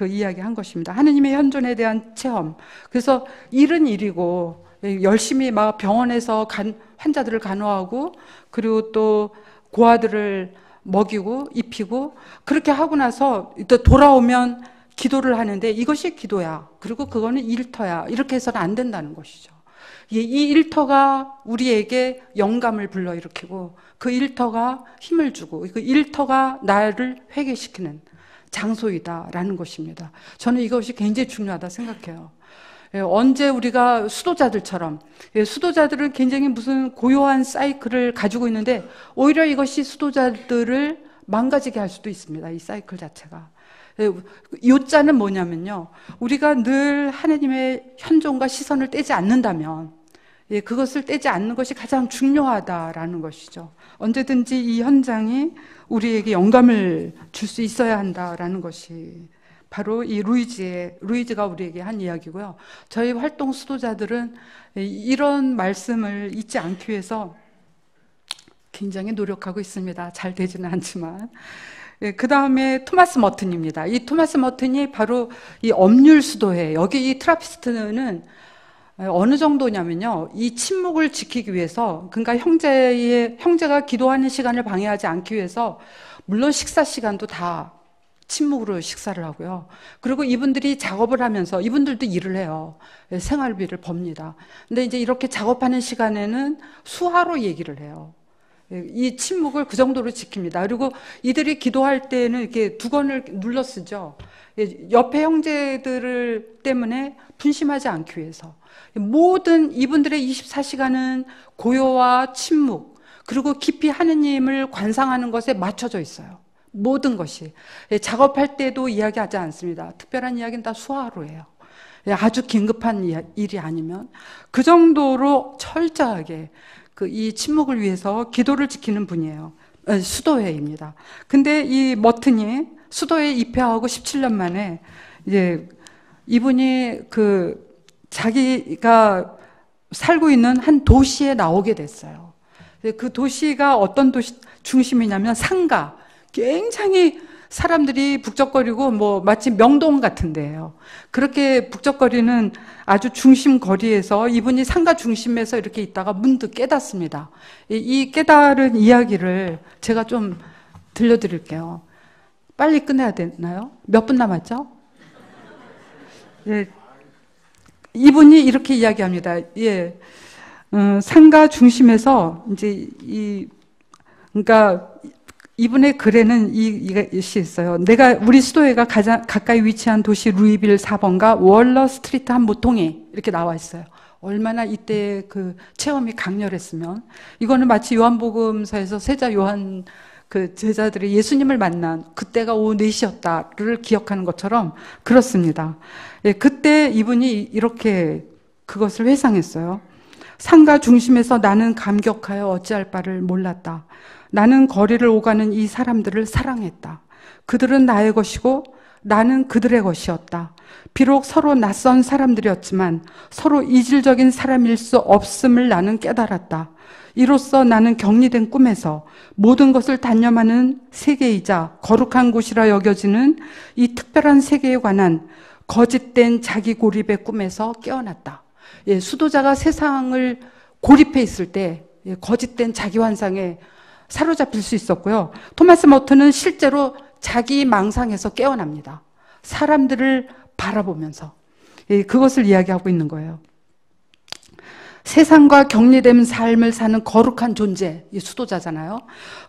이야기한 것입니다. 하느님의 현존에 대한 체험. 그래서 일은 일이고 열심히 막 병원에서 환자들을 간호하고 그리고 또 고아들을 먹이고 입히고 그렇게 하고 나서 또 돌아오면 기도를 하는데 이것이 기도야. 그리고 그거는 일터야. 이렇게 해서는 안 된다는 것이죠. 이 일터가 우리에게 영감을 불러일으키고 그 일터가 힘을 주고 그 일터가 나를 회개시키는 장소이다라는 것입니다. 저는 이것이 굉장히 중요하다 생각해요. 언제 우리가 수도자들처럼, 수도자들은 굉장히 무슨 고요한 사이클을 가지고 있는데 오히려 이것이 수도자들을 망가지게 할 수도 있습니다. 이 사이클 자체가. 요자는 뭐냐면요, 우리가 늘 하나님의 현존과 시선을 떼지 않는다면 그것을 떼지 않는 것이 가장 중요하다라는 것이죠. 언제든지 이 현장이 우리에게 영감을 줄 수 있어야 한다라는 것이 바로 이 루이지가 우리에게 한 이야기고요. 저희 활동 수도자들은 이런 말씀을 잊지 않기 위해서 굉장히 노력하고 있습니다. 잘 되지는 않지만. 그 다음에 토마스 머튼입니다. 이 토마스 머튼이 바로 이 엄률 수도회, 여기 이 트라피스트는 어느 정도냐면요, 이 침묵을 지키기 위해서, 그러니까 형제가 기도하는 시간을 방해하지 않기 위해서 물론 식사 시간도 다 침묵으로 식사를 하고요. 그리고 이분들이 작업을 하면서 이분들도 일을 해요. 생활비를 법니다. 근데 이제 이렇게 작업하는 시간에는 수화로 얘기를 해요. 이 침묵을 그 정도로 지킵니다. 그리고 이들이 기도할 때는 이렇게 두건을 눌러 쓰죠. 옆에 형제들을 때문에 분심하지 않기 위해서. 모든 이분들의 24시간은 고요와 침묵, 그리고 깊이 하느님을 관상하는 것에 맞춰져 있어요. 모든 것이. 작업할 때도 이야기하지 않습니다. 특별한 이야기는 다 수화로 해요. 아주 긴급한 일이 아니면. 그 정도로 철저하게 이 침묵을 위해서 기도를 지키는 분이에요. 수도회입니다. 근데 이 머튼이 수도회에 입회하고 17년 만에 이제 이분이 자기가 살고 있는 한 도시에 나오게 됐어요. 그 도시가 어떤 도시 중심이냐면 상가. 굉장히 사람들이 북적거리고 마치 명동 같은 데예요. 그렇게 북적거리는 아주 중심 거리에서 이분이 상가 중심에서 이렇게 있다가 문득 깨닫습니다. 이 깨달은 이야기를 제가 좀 들려드릴게요. 빨리 끝내야 되나요? 몇 분 남았죠? 예. 이분이 이렇게 이야기합니다. 예. 상가 중심에서 이제 그러니까 이분의 글에는 이것이 있어요. 우리 수도회가 가장 가까이 위치한 도시 루이빌 4번가 월러 스트리트 한 모퉁이 이렇게 나와 있어요. 얼마나 이때 체험이 강렬했으면. 이거는 마치 요한복음서에서 세자 요한 제자들이 예수님을 만난 그때가 오후 4시였다를 기억하는 것처럼 그렇습니다. 예, 그때 이분이 이렇게 그것을 회상했어요. 상가 중심에서 나는 감격하여 어찌할 바를 몰랐다. 나는 거리를 오가는 이 사람들을 사랑했다. 그들은 나의 것이고 나는 그들의 것이었다. 비록 서로 낯선 사람들이었지만 서로 이질적인 사람일 수 없음을 나는 깨달았다. 이로써 나는 격리된 꿈에서 모든 것을 단념하는 세계이자 거룩한 곳이라 여겨지는 이 특별한 세계에 관한 거짓된 자기 고립의 꿈에서 깨어났다. 예, 수도자가 세상을 고립해 있을 때 거짓된 자기 환상에 사로잡힐 수 있었고요. 토마스 머튼은 실제로 자기 망상에서 깨어납니다. 사람들을 바라보면서 그것을 이야기하고 있는 거예요. 세상과 격리된 삶을 사는 거룩한 존재, 이 수도자잖아요.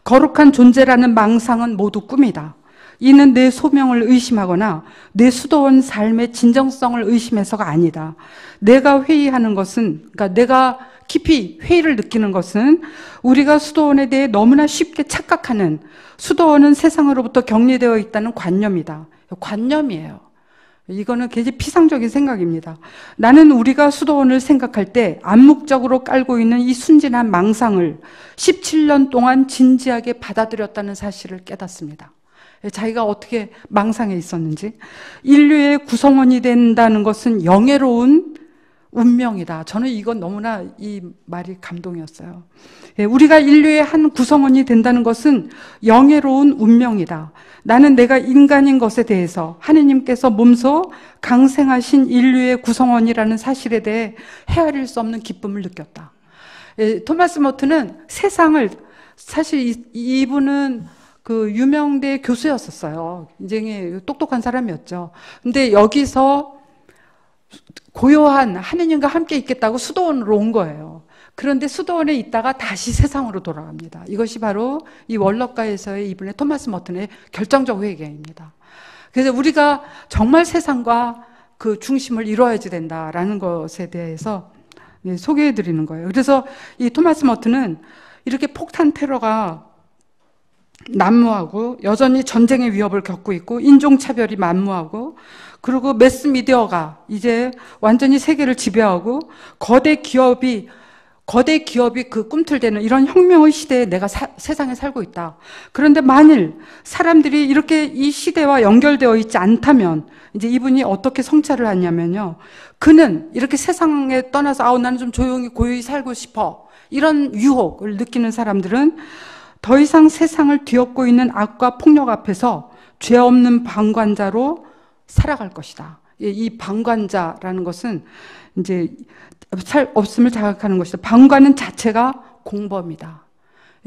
거룩한 존재라는 망상은 모두 꿈이다. 이는 내 소명을 의심하거나 내 수도원 삶의 진정성을 의심해서가 아니다. 내가 회의하는 것은, 그러니까 내가 깊이 회의를 느끼는 것은 우리가 수도원에 대해 너무나 쉽게 착각하는, 수도원은 세상으로부터 격리되어 있다는 관념이다. 관념이에요. 이거는 굉장히 피상적인 생각입니다. 나는 우리가 수도원을 생각할 때 암묵적으로 깔고 있는 이 순진한 망상을 17년 동안 진지하게 받아들였다는 사실을 깨닫습니다. 자기가 어떻게 망상에 있었는지. 인류의 구성원이 된다는 것은 영예로운 운명이다. 저는 이건 너무나 이 말이 감동이었어요. 예, 우리가 인류의 한 구성원이 된다는 것은 영예로운 운명이다. 나는 내가 인간인 것에 대해서 하느님께서 몸소 강생하신 인류의 구성원이라는 사실에 대해 헤아릴 수 없는 기쁨을 느꼈다. 예, 토마스 머튼은 세상을, 사실 이분은 그 유명대 교수였었어요. 굉장히 똑똑한 사람이었죠. 근데 여기서 고요한 하느님과 함께 있겠다고 수도원으로 온 거예요. 그런데 수도원에 있다가 다시 세상으로 돌아갑니다. 이것이 바로 이 월럭가에서의 이분의 토마스 머튼의 결정적 회개입니다. 그래서 우리가 정말 세상과 그 중심을 이루어야지 된다라는 것에 대해서 소개해 드리는 거예요. 그래서 이 토마스 머튼은 이렇게 폭탄 테러가 난무하고 여전히 전쟁의 위협을 겪고 있고 인종차별이 만무하고 그리고 매스미디어가 이제 완전히 세계를 지배하고 거대 기업이 그 꿈틀대는 이런 혁명의 시대에 내가 세상에 살고 있다. 그런데 만일 사람들이 이렇게 이 시대와 연결되어 있지 않다면 이제 이분이 어떻게 성찰을 하냐면요. 그는 이렇게 세상에 떠나서 나는 좀 조용히 고요히 살고 싶어. 이런 유혹을 느끼는 사람들은 더 이상 세상을 뒤엎고 있는 악과 폭력 앞에서 죄 없는 방관자로 살아갈 것이다. 이 방관자라는 것은 이제 없음을 자각하는 것이다. 방관은 자체가 공범이다.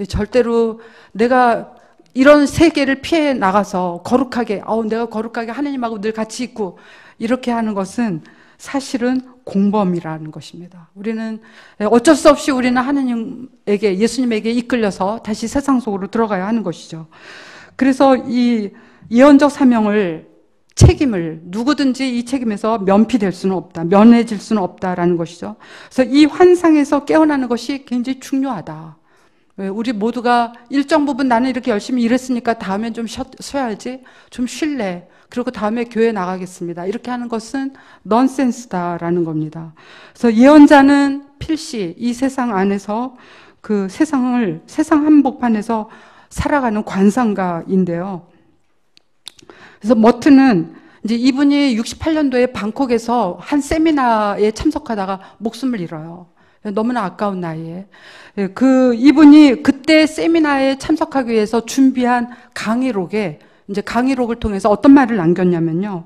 절대로 내가 이런 세계를 피해 나가서 거룩하게, 내가 거룩하게 하느님하고 늘 같이 있고 이렇게 하는 것은 사실은 공범이라는 것입니다. 우리는 어쩔 수 없이 우리는 하느님에게, 예수님에게 이끌려서 다시 세상 속으로 들어가야 하는 것이죠. 그래서 이 예언적 사명을, 책임을 누구든지 이 책임에서 면피될 수는 없다. 면해질 수는 없다라는 것이죠. 그래서 이 환상에서 깨어나는 것이 굉장히 중요하다. 우리 모두가 일정 부분 나는 이렇게 열심히 일했으니까 다음엔 좀 쉬어야지, 좀 쉴래, 그리고 다음에 교회 나가겠습니다, 이렇게 하는 것은 넌센스다라는 겁니다. 그래서 예언자는 필시 이 세상 안에서 그 세상 한복판에서 살아가는 관상가인데요. 그래서 머튼은 이제 이분이 68년도에 방콕에서 한 세미나에 참석하다가 목숨을 잃어요. 너무나 아까운 나이에. 이분이 그때 세미나에 참석하기 위해서 준비한 강의록을 통해서 어떤 말을 남겼냐면요.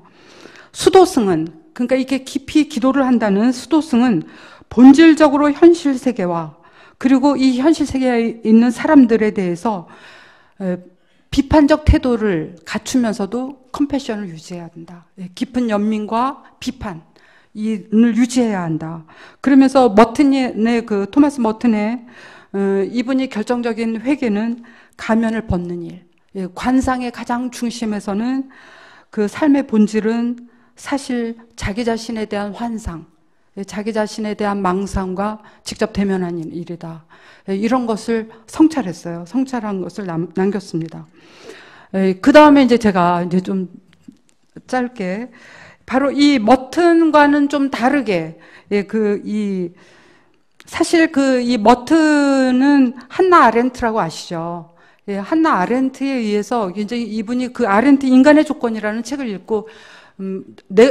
수도승은, 그러니까 이렇게 깊이 기도를 한다는 수도승은 본질적으로 현실 세계와 그리고 이 현실 세계에 있는 사람들에 대해서 비판적 태도를 갖추면서도 컴패션을 유지해야 한다. 깊은 연민과 비판을 유지해야 한다. 그러면서 토마스 머튼의 이분이 결정적인 회개는 가면을 벗는 일. 관상의 가장 중심에서는 그 삶의 본질은 사실 자기 자신에 대한 환상, 자기 자신에 대한 망상과 직접 대면하는 일이다. 이런 것을 성찰했어요. 성찰한 것을 남겼습니다. 그 다음에 이제 제가 이제 좀 짧게 바로 이 머튼과는 좀 다르게 사실 이 머튼은 한나 아렌트라고 아시죠? 한나 아렌트에 의해서 굉장히 이분이 그 아렌트 인간의 조건이라는 책을 읽고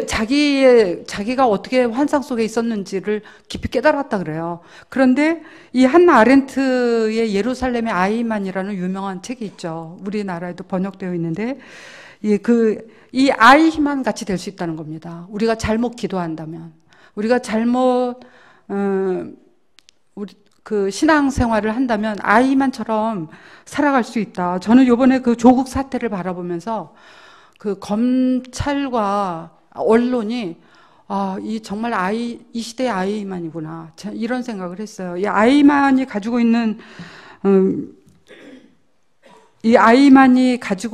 자기가 어떻게 환상 속에 있었는지를 깊이 깨달았다 그래요. 그런데 이 한나 아렌트의 예루살렘의 아이만이라는 유명한 책이 있죠. 우리나라에도 번역되어 있는데 이 아이만 같이 될 수 있다는 겁니다. 우리가 잘못 기도한다면, 우리가 잘못 그 신앙생활을 한다면 아이만처럼 살아갈 수 있다. 저는 이번에 그 조국 사태를 바라보면서 그 검찰과 언론이 이 정말 이 시대의 아이만이구나, 이런 생각을 했어요. 이 아이만이 가지고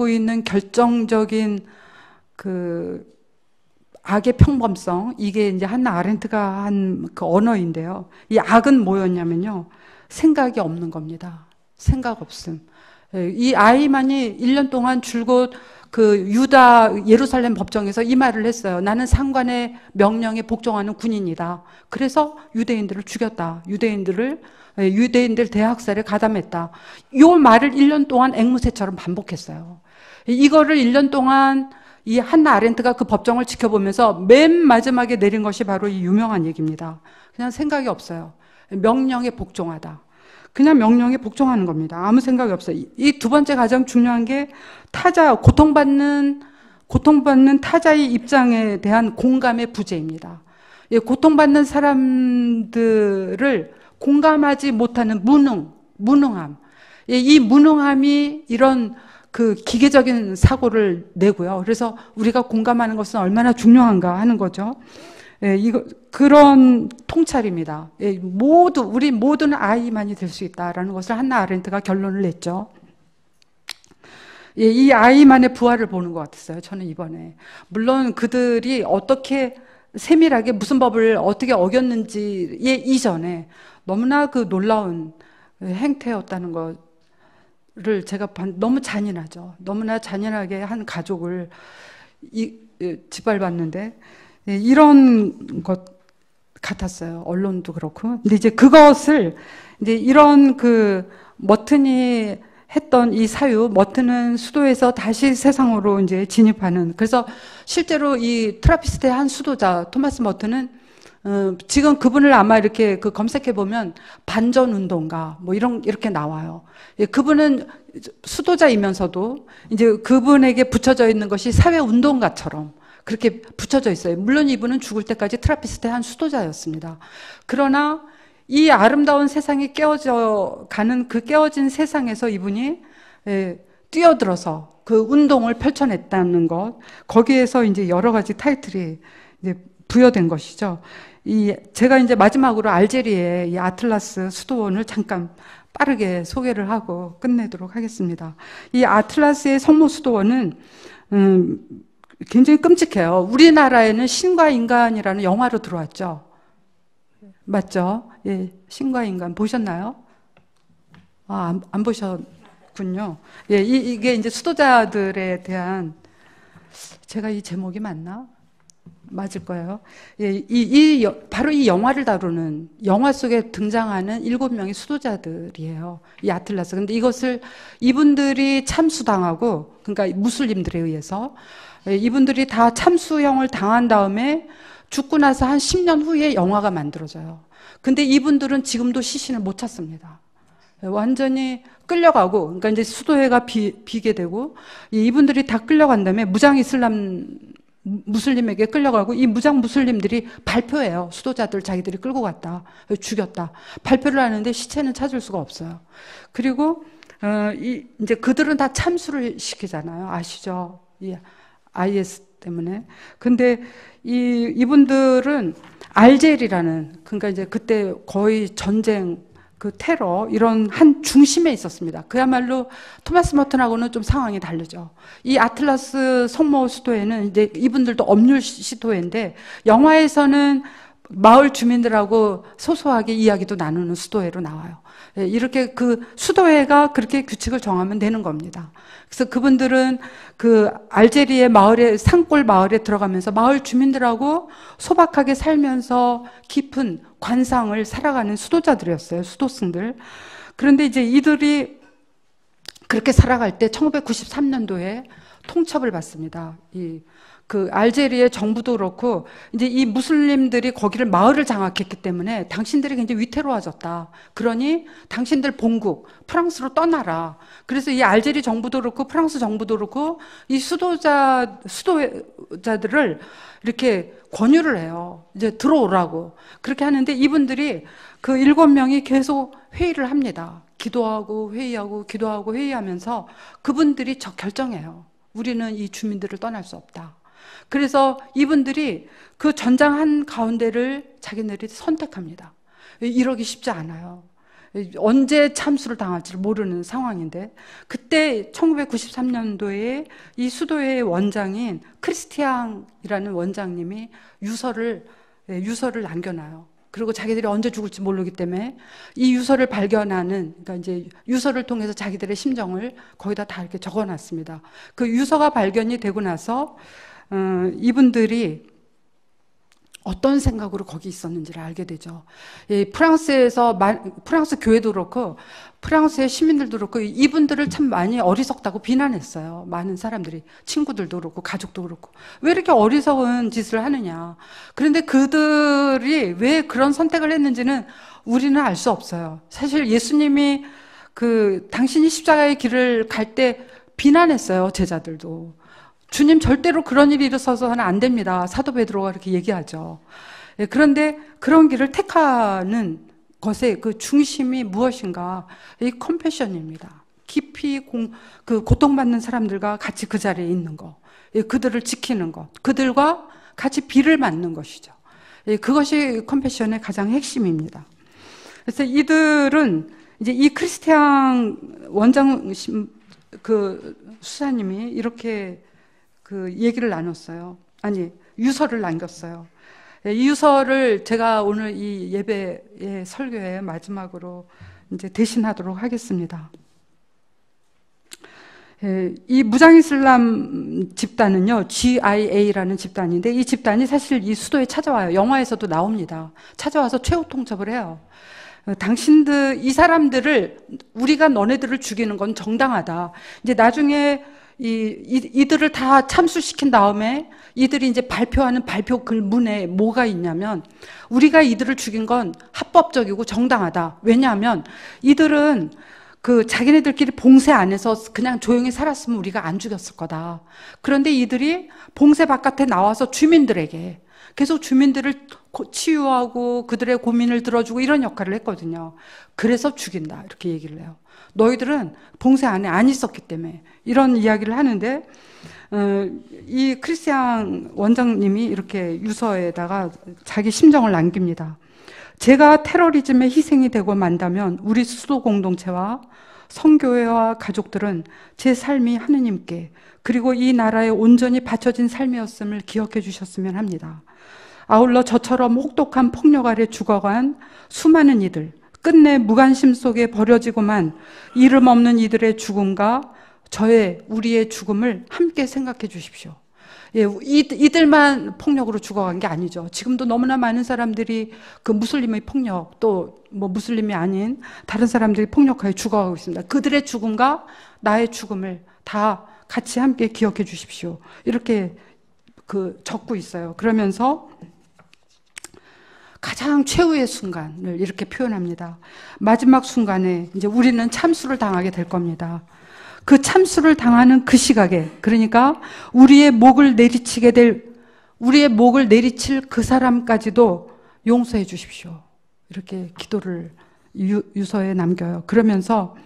있는 결정적인 그 악의 평범성, 이게 이제 한나 아렌트가 한 그 언어인데요. 이 악은 뭐였냐면요, 생각이 없는 겁니다. 생각 없음. 이 아이만이 1년 동안 줄곧 그 유다 예루살렘 법정에서 이 말을 했어요. 나는 상관의 명령에 복종하는 군인이다. 그래서 유대인들을 죽였다. 유대인들 대학살에 가담했다. 이 말을 1년 동안 앵무새처럼 반복했어요. 이거를 1년 동안 이 한나 아렌트가 그 법정을 지켜보면서 맨 마지막에 내린 것이 바로 이 유명한 얘기입니다. 그냥 생각이 없어요. 명령에 복종하다. 그냥 명령에 복종하는 겁니다. 아무 생각이 없어요. 이 두 번째 가장 중요한 게 타자, 고통받는 타자의 입장에 대한 공감의 부재입니다. 예, 고통받는 사람들을 공감하지 못하는 무능함. 예, 이 무능함이 이런 그 기계적인 사고를 내고요. 그래서 우리가 공감하는 것은 얼마나 중요한가 하는 거죠. 예, 그런 통찰입니다. 예, 우리 모두는 아이만이 될 수 있다라는 것을 한나 아렌트가 결론을 냈죠. 예, 이 아이만의 부활을 보는 것 같았어요. 저는 이번에. 물론 그들이 어떻게 세밀하게 무슨 법을 어떻게 어겼는지에 이전에 너무나 그 놀라운 행태였다는 것을 제가 너무 잔인하죠. 너무나 잔인하게 한 가족을 짓밟았는데 이런 것 같았어요. 언론도 그렇고. 근데 이제 그것을 이제 이런 그 머튼이 했던 이 사유, 머튼은 수도에서 다시 세상으로 이제 진입하는. 그래서 실제로 이 트라피스트의 한 수도자 토마스 머튼은 지금 그분을 아마 이렇게 그 검색해 보면 반전 운동가 뭐 이렇게 나와요. 예, 그분은 수도자이면서도 이제 그분에게 붙여져 있는 것이 사회 운동가처럼 그렇게 붙여져 있어요. 물론 이분은 죽을 때까지 트라피스트의 한 수도자였습니다. 그러나 이 아름다운 세상이 깨어져 가는 그 깨어진 세상에서 이분이 뛰어들어서 그 운동을 펼쳐냈다는 것, 거기에서 이제 여러 가지 타이틀이 이제 부여된 것이죠. 제가 이제 마지막으로 알제리의 이 아틀라스 수도원을 잠깐 빠르게 소개를 하고 끝내도록 하겠습니다. 이 아틀라스의 성모 수도원은 굉장히 끔찍해요. 우리나라에는 신과 인간이라는 영화로 들어왔죠. 맞죠? 예, 신과 인간 보셨나요? 안 보셨군요. 예, 이게 이제 수도자들에 대한, 제가 이 제목이 맞나? 맞을 거예요. 예, 바로 이 영화를 다루는, 영화 속에 등장하는 7명의 수도자들이에요. 이 아틀라스. 근데 이분들이 참수당하고, 그러니까 무슬림들에 의해서, 이분들이 다 참수형을 당한 다음에 죽고 나서 한 10년 후에 영화가 만들어져요. 근데 이분들은 지금도 시신을 못 찾습니다. 완전히 끌려가고, 그러니까 이제 수도회가 비게 되고, 이분들이 다 끌려간 다음에 무장 무슬림에게 끌려가고, 이 무장 무슬림들이 발표해요. 수도자들 자기들이 끌고 갔다, 죽였다. 발표를 하는데 시체는 찾을 수가 없어요. 그리고, 이제 그들은 다 참수를 시키잖아요. 아시죠? IS 때문에. 근데 이분들은 알제리라는, 그러니까 이제 그때 거의 전쟁, 그 테러, 이런 한 중심에 있었습니다. 그야말로 토마스 머튼하고는 좀 상황이 다르죠. 이 아틀라스 성모 수도에는 이제 이분들도 업률 시도회인데, 영화에서는 마을 주민들하고 소소하게 이야기도 나누는 수도회로 나와요. 이렇게 그 수도회가 그렇게 규칙을 정하면 되는 겁니다. 그래서 그분들은 그 알제리의 마을에, 산골 마을에 들어가면서 마을 주민들하고 소박하게 살면서 깊은 관상을 살아가는 수도자들이었어요. 수도승들. 그런데 이제 이들이 그렇게 살아갈 때 1993년도에 통첩을 받습니다. 그 알제리의 정부도 그렇고 이제 이 무슬림들이 거기를 마을을 장악했기 때문에 당신들이 굉장히 위태로워졌다. 그러니 당신들 본국 프랑스로 떠나라. 그래서 이 알제리 정부도 그렇고 프랑스 정부도 그렇고 이 수도자들을 이렇게 권유를 해요. 이제 들어오라고. 그렇게 하는데 이분들이 그 7명이 계속 회의를 합니다. 기도하고 회의하고 기도하고 회의하면서 그분들이 결정해요. 우리는 이 주민들을 떠날 수 없다. 그래서 이분들이 그 전장 한 가운데를 자기네들이 선택합니다. 이러기 쉽지 않아요. 언제 참수를 당할지를 모르는 상황인데, 그때 1993년도에 이 수도의 원장인 크리스티앙이라는 원장님이 유서를 남겨놔요. 그리고 자기들이 언제 죽을지 모르기 때문에 이 유서를 발견하는, 그러니까 이제 유서를 통해서 자기들의 심정을 거기다 다 이렇게 적어놨습니다. 그 유서가 발견이 되고 나서 이분들이 어떤 생각으로 거기 있었는지를 알게 되죠. 프랑스에서, 프랑스 교회도 그렇고 프랑스의 시민들도 그렇고 이분들을 참 많이 어리석다고 비난했어요. 많은 사람들이, 친구들도 그렇고 가족도 그렇고. 왜 이렇게 어리석은 짓을 하느냐. 그런데 그들이 왜 그런 선택을 했는지는 우리는 알 수 없어요. 사실 예수님이 당신이 십자가의 길을 갈 때 비난했어요. 제자들도. 주님 절대로 그런 일이 있어서는 안 됩니다. 사도 베드로가 그렇게 얘기하죠. 그런데 그런 길을 택하는 것의 그 중심이 무엇인가? 이 컴패션입니다. 깊이 고통받는 사람들과 같이 그 자리에 있는 것, 그들을 지키는 것, 그들과 같이 비를 맞는 것이죠. 그것이 컴패션의 가장 핵심입니다. 그래서 이들은 이제 이 크리스티앙 원장 수사님이 이렇게 얘기를 나눴어요. 아니, 유서를 남겼어요. 이 유서를 제가 오늘 이 예배의 설교의 마지막으로 이제 대신하도록 하겠습니다. 이 무장이슬람 집단은요, GIA라는 집단인데 이 집단이 사실 이 수도에 찾아와요. 영화에서도 나옵니다. 찾아와서 최후 통첩을 해요. 이 사람들을, 우리가 너네들을 죽이는 건 정당하다. 이제 나중에 이들을 다 참수시킨 다음에 이들이 이제 발표하는 발표 글문에 뭐가 있냐면, 우리가 이들을 죽인 건 합법적이고 정당하다. 왜냐하면 이들은 자기네들끼리 봉쇄 안에서 그냥 조용히 살았으면 우리가 안 죽였을 거다. 그런데 이들이 봉쇄 바깥에 나와서 주민들에게 계속 주민들을 치유하고 그들의 고민을 들어주고 이런 역할을 했거든요. 그래서 죽인다. 이렇게 얘기를 해요. 너희들은 봉쇄 안에 안 있었기 때문에, 이런 이야기를 하는데, 이 크리스티앙 원장님이 이렇게 유서에다가 자기 심정을 남깁니다. 제가 테러리즘의 희생이 되고 만다면 우리 수도 공동체와 성교회와 가족들은 제 삶이 하느님께 그리고 이 나라에 온전히 바쳐진 삶이었음을 기억해 주셨으면 합니다. 아울러 저처럼 혹독한 폭력 아래 죽어간 수많은 이들, 끝내 무관심 속에 버려지고만 이름 없는 이들의 죽음과 우리의 죽음을 함께 생각해 주십시오. 이들만 폭력으로 죽어간 게 아니죠. 지금도 너무나 많은 사람들이 무슬림의 폭력, 또 무슬림이 아닌 다른 사람들이 폭력하여 죽어가고 있습니다. 그들의 죽음과 나의 죽음을 다 같이 함께 기억해 주십시오. 이렇게 적고 있어요. 그러면서 가장 최후의 순간을 이렇게 표현합니다. 마지막 순간에 이제 우리는 참수를 당하게 될 겁니다. 그 참수를 당하는 그 시각에, 그러니까 우리의 목을 내리칠 그 사람까지도 용서해 주십시오. 이렇게 기도를 유서에 남겨요. 그러면서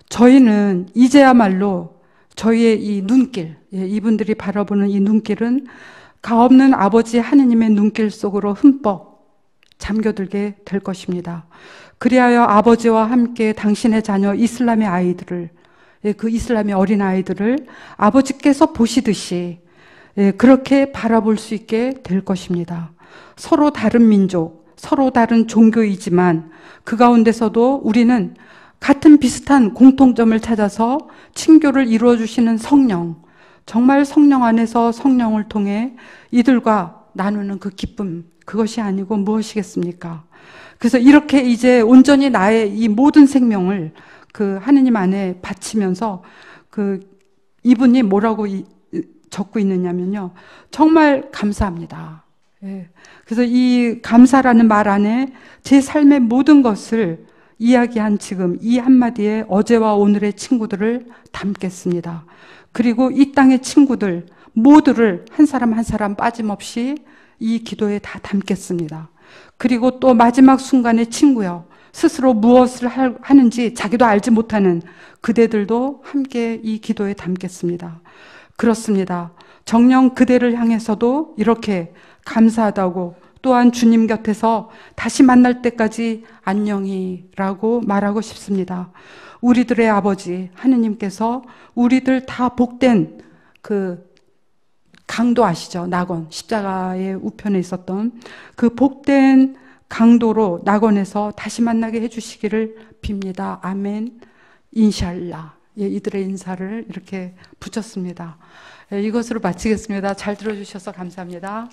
저희는 이제야말로 저희의 이 눈길, 이분들이 바라보는 이 눈길은 가없는 아버지 하느님의 눈길 속으로 흠뻑 잠겨들게 될 것입니다. 그리하여 아버지와 함께 당신의 자녀 이슬람의 아이들을, 그 이슬람의 어린 아이들을 아버지께서 보시듯이 그렇게 바라볼 수 있게 될 것입니다. 서로 다른 민족, 서로 다른 종교이지만 그 가운데서도 우리는 같은 비슷한 공통점을 찾아서 친교를 이루어 주시는 성령, 정말 성령 안에서 성령을 통해 이들과 나누는 그 기쁨, 그것이 아니고 무엇이겠습니까? 그래서 이렇게 이제 온전히 나의 이 모든 생명을 하느님 안에 바치면서 이분이 뭐라고 적고 있느냐면요, 정말 감사합니다. 그래서 이 감사라는 말 안에 제 삶의 모든 것을 이야기한 지금 이 한마디에 어제와 오늘의 친구들을 담겠습니다. 그리고 이 땅의 친구들 모두를 한 사람 한 사람 빠짐없이 이 기도에 다 담겠습니다. 그리고 또 마지막 순간의 친구요, 스스로 무엇을 하는지 자기도 알지 못하는 그대들도 함께 이 기도에 담겠습니다. 그렇습니다. 정녕 그대를 향해서도 이렇게 감사하다고, 또한 주님 곁에서 다시 만날 때까지 안녕히라고 말하고 싶습니다. 우리들의 아버지 하느님께서 우리들 다 복된 강도 아시죠? 낙원, 십자가의 우편에 있었던 그 복된 강도로 낙원에서 다시 만나게 해주시기를 빕니다. 아멘, 인샬라. 이들의 인사를 이렇게 붙였습니다. 이것으로 마치겠습니다. 잘 들어주셔서 감사합니다.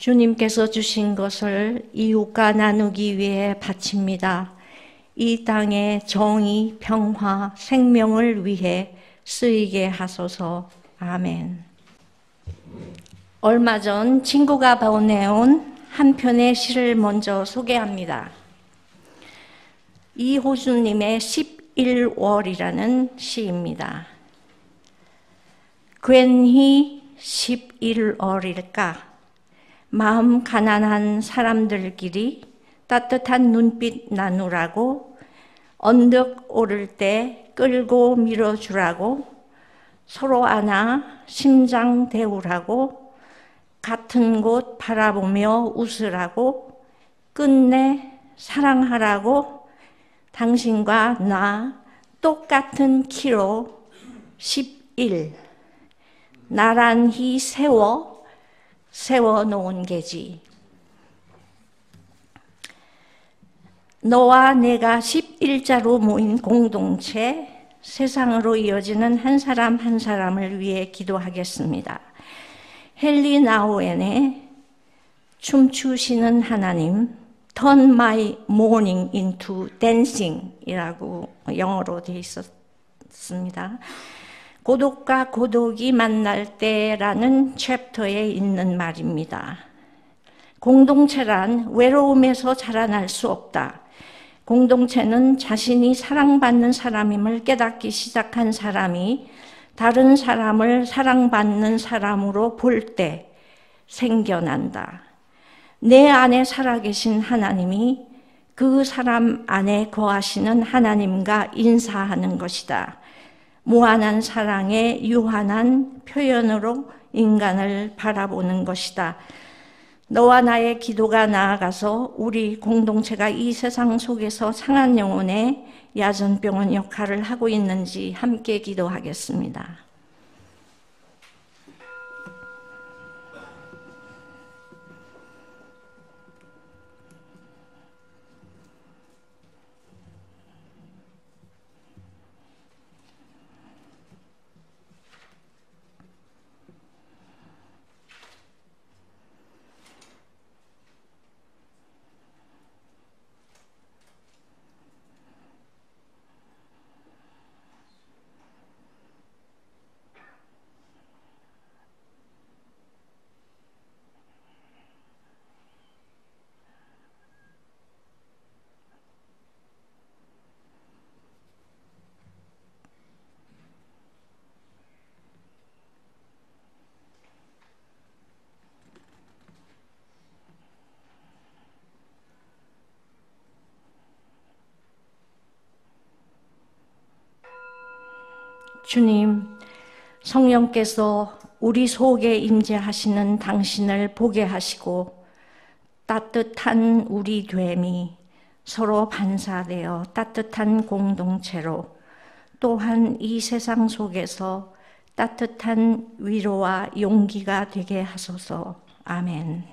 주님께서 주신 것을 이웃과 나누기 위해 바칩니다. 이 땅의 정의, 평화, 생명을 위해 쓰이게 하소서. 아멘. 얼마 전 친구가 보내온 한 편의 시를 먼저 소개합니다. 이호준님의 11월이라는 시입니다. 괜히 11월일까? 마음 가난한 사람들끼리 따뜻한 눈빛 나누라고, 언덕 오를 때 끌고 밀어주라고, 서로 안아 심장 데우라고, 같은 곳 바라보며 웃으라고, 끝내 사랑하라고, 당신과 나 똑같은 키로 11 나란히 세워놓은 게지. 너와 내가 11자로 모인 공동체, 세상으로 이어지는 한 사람 한 사람을 위해 기도하겠습니다. 헨리 나우엔의 춤추시는 하나님, Turn my mourning into dancing 이라고 영어로 되어 있었습니다. 고독과 고독이 만날 때라는 챕터에 있는 말입니다. 공동체란 외로움에서 자라날 수 없다. 공동체는 자신이 사랑받는 사람임을 깨닫기 시작한 사람이 다른 사람을 사랑받는 사람으로 볼 때 생겨난다. 내 안에 살아계신 하나님이 그 사람 안에 거하시는 하나님과 인사하는 것이다. 무한한 사랑의 유한한 표현으로 인간을 바라보는 것이다. 너와 나의 기도가 나아가서 우리 공동체가 이 세상 속에서 상한 영혼의 야전병원 역할을 하고 있는지 함께 기도하겠습니다. 주님, 성령께서 우리 속에 임재하시는 당신을 보게 하시고 따뜻한 우리 됨이 서로 반사되어 따뜻한 공동체로, 또한 이 세상 속에서 따뜻한 위로와 용기가 되게 하소서. 아멘.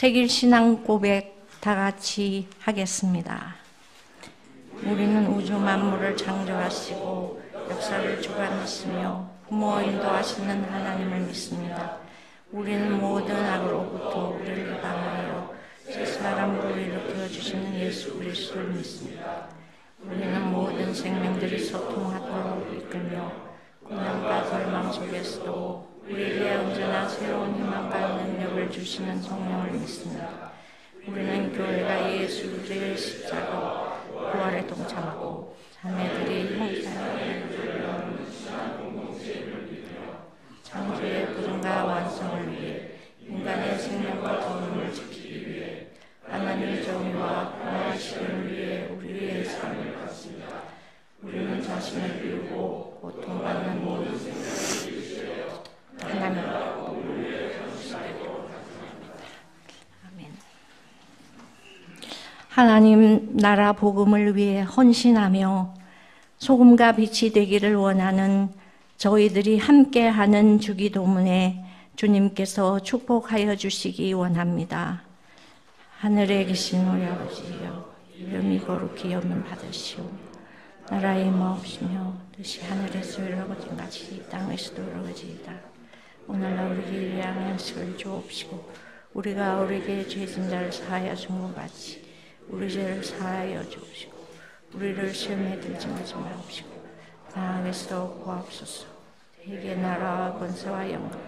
세길신앙 고백 다 같이 하겠습니다. 우리는 우주 만물을 창조하시고 역사를 주관하시며 부모 인도하시는 하나님을 믿습니다. 우리는 모든 악으로부터 우리를 해방하여 새 사람으로 일으켜 주시는 예수 그리스도를 믿습니다. 우리는 모든 생명들이 소통하도록 이끌며 고난과 절망 속에서도 우리에게 언제나 새로운 희망과 능력을 주시는 성령을 믿습니다. 우리는 교회가 예수 그리스도의 십자가 부활에 동참하고 자매들이 형상을 창조의 구성과 완성을 위해 인간의 생명과 도움을 지키기 위해 하나님의 정의와 평화의 실현을 위해 우리의 삶을 갖습니다. 우리는 자신을 비우고 고통받는 모든 하나님 하나님 나라 복음을 위해 헌신하며 소금과 빛이 되기를 원하는 저희들이 함께하는 주기도문에 주님께서 축복하여 주시기 원합니다. 하늘에 계신 우리 아버지여, 이름이 거룩히 여김 받으시오. 나라의 임하옵시며 뜻이 하늘에서 이루어진 같이 땅에서도 이루어지이다. 오늘날 우리에게 일용할 양식을 주옵시고 우리가 우리에게 죄진 자를 사하여 준 것 같이 우리 죄를 사하여 주옵시고 우리를 시험에 들지 마옵시고 당에서 구하옵소서. 대개 나라와 권세와 영광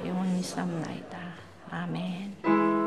영원히 삼나이다. 아멘.